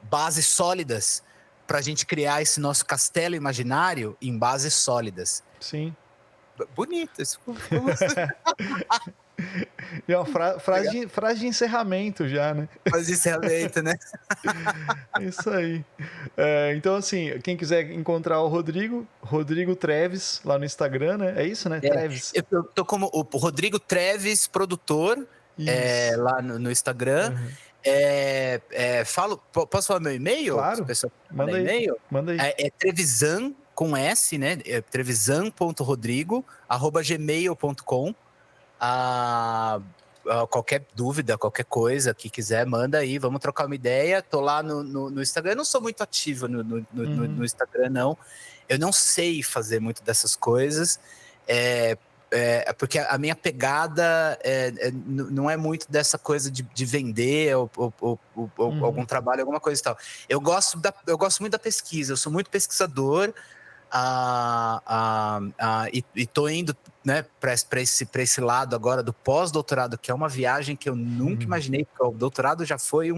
bases sólidas para a gente criar esse nosso castelo imaginário em bases sólidas. Sim. Bonito isso. E é uma frase de encerramento já, né? Frase de encerramento, né? Isso aí. Então, assim, quem quiser encontrar o Rodrigo Treves, lá no Instagram, né? É isso, né? Treves. Eu tô como o Rodrigo Treves, produtor, lá no Instagram. Posso falar meu e-mail? Claro. Manda aí. E-mail? Manda aí. É Trevisan, com S, né? trevisan.rodrigo@gmail.com. Qualquer dúvida, qualquer coisa que quiser, manda aí, vamos trocar uma ideia. Tô lá no Instagram, eu não sou muito ativo no Instagram, não. Eu não sei fazer muito dessas coisas, porque a minha pegada não é muito dessa coisa de vender ou algum trabalho, alguma coisa e tal. Eu gosto muito da pesquisa, eu sou muito pesquisador, e tô indo, né, para esse lado agora do pós-doutorado, que é uma viagem que eu nunca imaginei, porque o doutorado já foi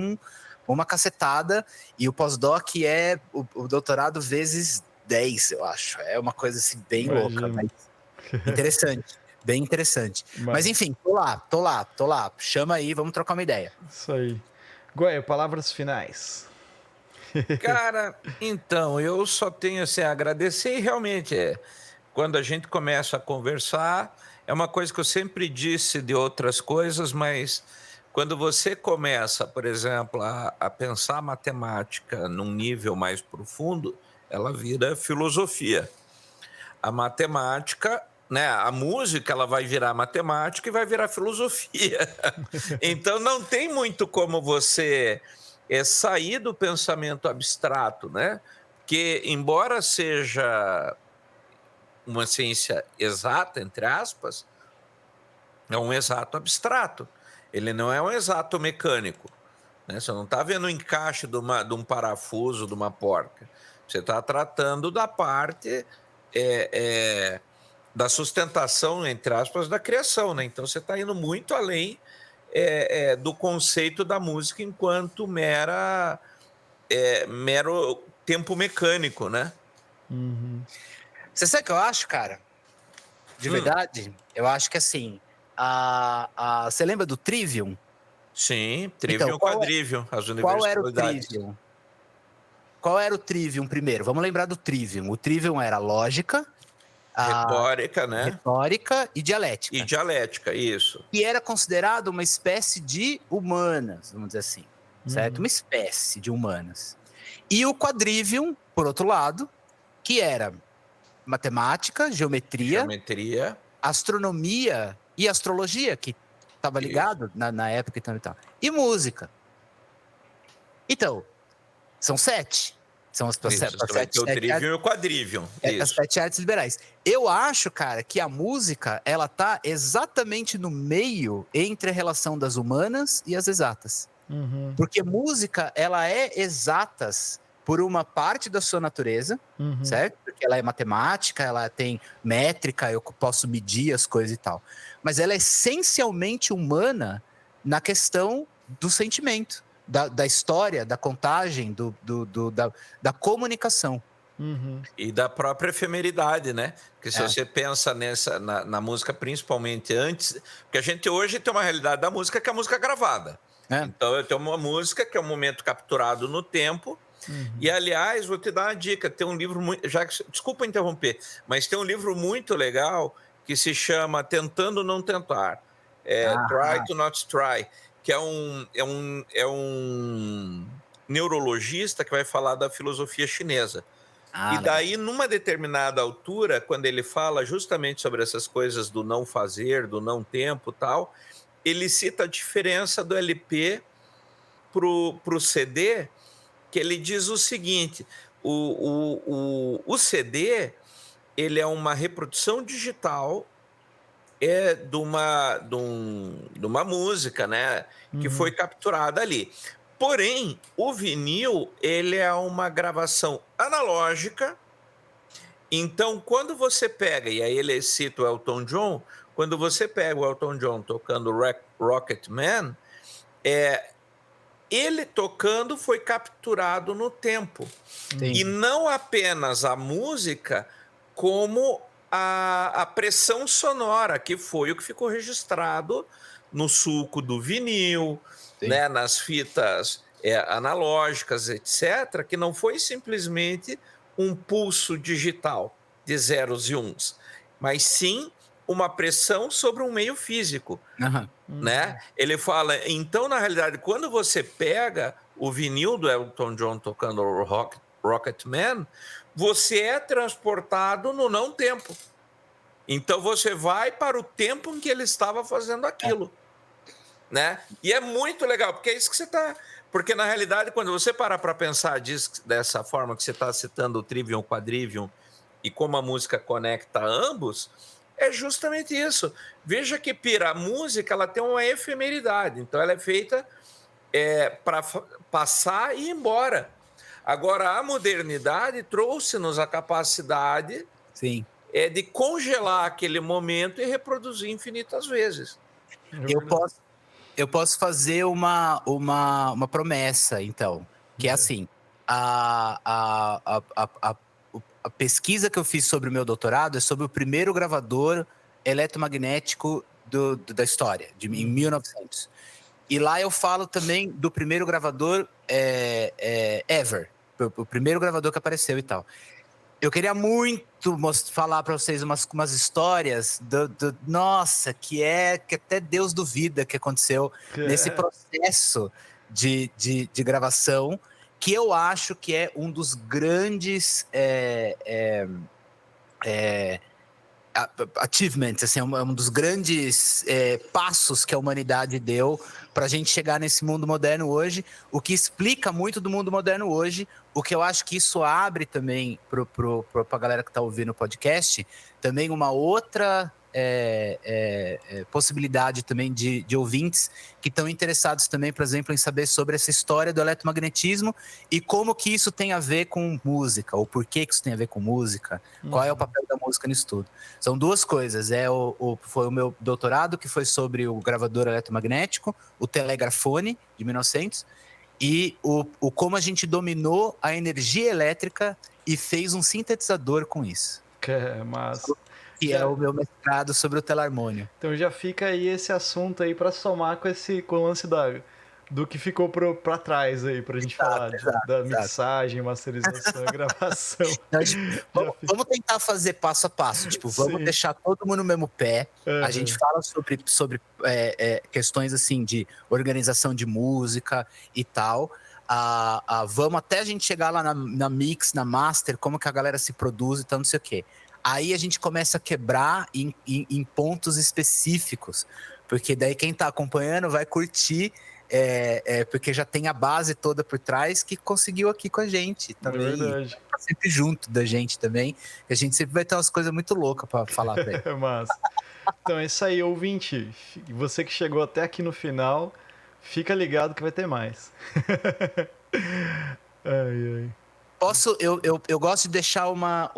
uma cacetada, e o pós-doc é o doutorado vezes 10, eu acho. É uma coisa assim bem louca, mas interessante, bem interessante. Mas enfim, tô lá. Chama aí, vamos trocar uma ideia. Isso aí. Goiás, palavras finais. Cara, então, eu só tenho assim, a agradecer e realmente quando a gente começa a conversar, é uma coisa que eu sempre disse de outras coisas, mas quando você começa, por exemplo, a pensar matemática num nível mais profundo, ela vira filosofia. A matemática, né, a música, ela vai virar matemática e vai virar filosofia. Então, não tem muito como você sair do pensamento abstrato, né? Porque, embora seja uma ciência exata, entre aspas, é um exato abstrato. Ele não é um exato mecânico, né? Você não está vendo o encaixe de um parafuso de uma porca. Você está tratando da parte da sustentação, entre aspas, da criação, né? Então, você está indo muito além do conceito da música enquanto mero tempo mecânico, né? Você sabe o que eu acho, cara? De verdade? Eu acho que assim, você lembra do Trivium? Sim, Trivium e Quadrivium, as universalidades. Qual era o Trivium primeiro? Vamos lembrar do Trivium. O Trivium era lógica, retórica, né? Retórica e dialética. E dialética, isso. E era considerado uma espécie de humanas, vamos dizer assim, certo? Uma espécie de humanas. E o Quadrivium, por outro lado, que era matemática, geometria, astronomia e astrologia, que estava ligado na época e tal. E música. Então, são 7. São as 7 o Trivium e o Quadrivium. As 7 artes liberais. Eu acho, cara, que a música, ela tá exatamente no meio entre a relação das humanas e as exatas. Porque música, ela é exatas por uma parte da sua natureza, certo? Porque ela é matemática, ela tem métrica, eu posso medir as coisas e tal. Mas ela é essencialmente humana na questão do sentimento, da história, da contagem, da comunicação. E da própria efemeridade, né? Porque se você pensa na música, principalmente antes... Porque a gente hoje tem uma realidade da música que é a música gravada. Então, eu tenho uma música que é um momento capturado no tempo. E, aliás, vou te dar uma dica. Tem um livro muito... Desculpa interromper, mas tem um livro muito legal que se chama Tentando Não Tentar. Try to Not Try, que é um neurologista que vai falar da filosofia chinesa. E daí, numa determinada altura, quando ele fala justamente sobre essas coisas do não fazer, do não tempo e tal, ele cita a diferença do LP pro CD, que ele diz o seguinte: o CD ele é uma reprodução digital de uma música, né, que foi capturada ali. Porém, o vinil ele é uma gravação analógica. Então, quando você pega, e aí ele cita o Elton John, quando você pega o Elton John tocando Rocket Man, ele tocando foi capturado no tempo. E não apenas a música, como a pressão sonora, que foi o que ficou registrado no sulco do vinil, né, nas fitas analógicas, etc., que não foi simplesmente um pulso digital de zeros e uns, mas sim uma pressão sobre um meio físico. Né? Ele fala, então, na realidade, quando você pega o vinil do Elton John tocando o Rocket Man, você é transportado no não tempo. Então, você vai para o tempo em que ele estava fazendo aquilo. Né? E é muito legal, porque é isso que você está... Porque, na realidade, quando você parar para pensar dessa forma que você está citando o Trivium, o Quadrivium, e como a música conecta ambos, é justamente isso. Veja que, a música ela tem uma efemeridade, então ela é feita para passar e ir embora. Agora, a modernidade trouxe-nos a capacidade de congelar aquele momento e reproduzir infinitas vezes. Eu posso fazer uma promessa, então, que é assim, a pesquisa que eu fiz sobre o meu doutorado é sobre o primeiro gravador eletromagnético da história, em 1900. E lá eu falo também do primeiro gravador ever, o primeiro gravador que apareceu e tal. Eu queria muito falar para vocês umas histórias nossa, que até Deus duvida que aconteceu nesse processo de gravação, que eu acho que é um dos grandes achievements, assim, um dos grandes passos que a humanidade deu para a gente chegar nesse mundo moderno hoje, o que explica muito do mundo moderno hoje, o que eu acho que isso abre também para a galera que está ouvindo o podcast, também uma outra possibilidade também de ouvintes que estão interessados também, por exemplo, em saber sobre essa história do eletromagnetismo e como que isso tem a ver com música, ou por que isso tem a ver com música, qual é o papel da música nisso tudo. São duas coisas, foi o meu doutorado, que foi sobre o gravador eletromagnético, o telegrafone, de 1900, e o como a gente dominou a energia elétrica e fez um sintetizador com isso. Que é massa. Que é o meu mestrado sobre o telarmônio. Então já fica aí esse assunto aí para somar com o lance do que ficou para trás aí, pra gente falar da mixagem, masterização e gravação. Então, vamos tentar fazer passo a passo, vamos deixar todo mundo no mesmo pé. A gente fala sobre questões assim de organização de música e tal. Vamos até a gente chegar lá na mix, na master, como que a galera se produz e tal, não sei o quê. Aí a gente começa a quebrar em pontos específicos, porque daí quem está acompanhando vai curtir, porque já tem a base toda por trás que conseguiu aqui com a gente também. É verdade. Tá sempre junto da gente também, que a gente sempre vai ter umas coisas muito loucas para falar pra ele. Massa. Então é isso aí, ouvinte. Você que chegou até aqui no final, fica ligado que vai ter mais. Ai. Eu gosto de deixar uma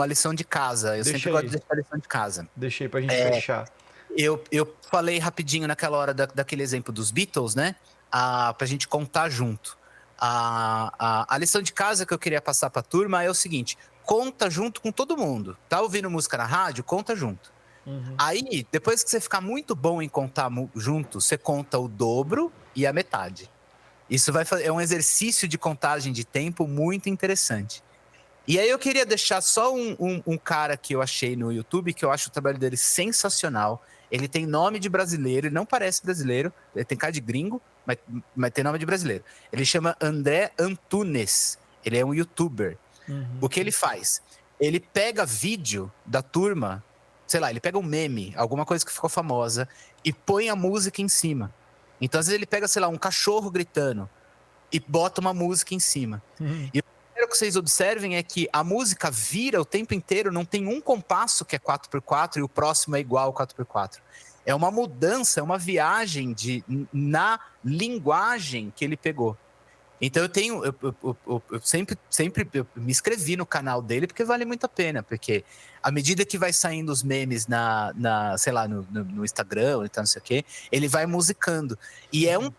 lição de casa. Sempre gosto de deixar lição de casa. Deixei pra gente fechar. Eu falei rapidinho naquela hora daquele exemplo dos Beatles, né? Pra gente contar junto. A lição de casa que eu queria passar para a turma é o seguinte: conta junto com todo mundo. Tá ouvindo música na rádio? Conta junto. Aí, depois que você ficar muito bom em contar junto, você conta o dobro e a metade. Isso é um exercício de contagem de tempo muito interessante. E aí eu queria deixar só um cara que eu achei no YouTube, que eu acho o trabalho dele sensacional. Ele tem nome de brasileiro, ele não parece brasileiro, ele tem cara de gringo, mas tem nome de brasileiro. Ele chama André Antunes, ele é um youtuber. O que ele faz? Ele pega vídeo da turma, sei lá, ele pega um meme, alguma coisa que ficou famosa, e põe a música em cima. Então, às vezes ele pega, sei lá, um cachorro gritando e bota uma música em cima. E o primeiro que vocês observem é que a música vira o tempo inteiro, não tem um compasso que é 4x4 e o próximo é igual ao 4x4. É uma mudança, é uma viagem na linguagem que ele pegou. Então eu sempre me inscrevi no canal dele porque vale muito a pena, porque à medida que vai saindo os memes sei lá, no Instagram, então não sei o quê, ele vai musicando. E é uma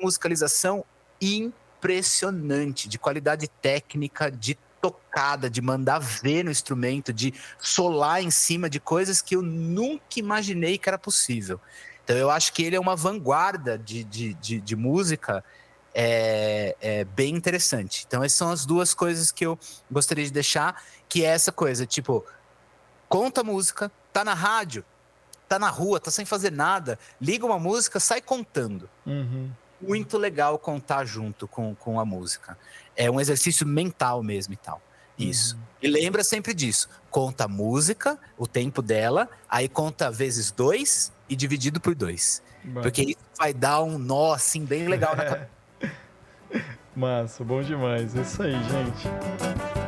musicalização impressionante, de qualidade técnica, de tocada, de mandar ver no instrumento, de solar em cima de coisas que eu nunca imaginei que era possível. Então eu acho que ele é uma vanguarda de música bem interessante. Então essas são as duas coisas que eu gostaria de deixar, que é essa coisa, tipo, conta a música, tá na rádio, tá na rua, tá sem fazer nada, liga uma música, sai contando. Muito legal contar junto com a música. É um exercício mental mesmo e tal. Isso. E lembra sempre disso. Conta a música, o tempo dela, aí conta vezes 2 e dividido por 2. Porque isso vai dar um nó, assim, bem legal na cabeça. Massa, bom demais. É isso aí, gente.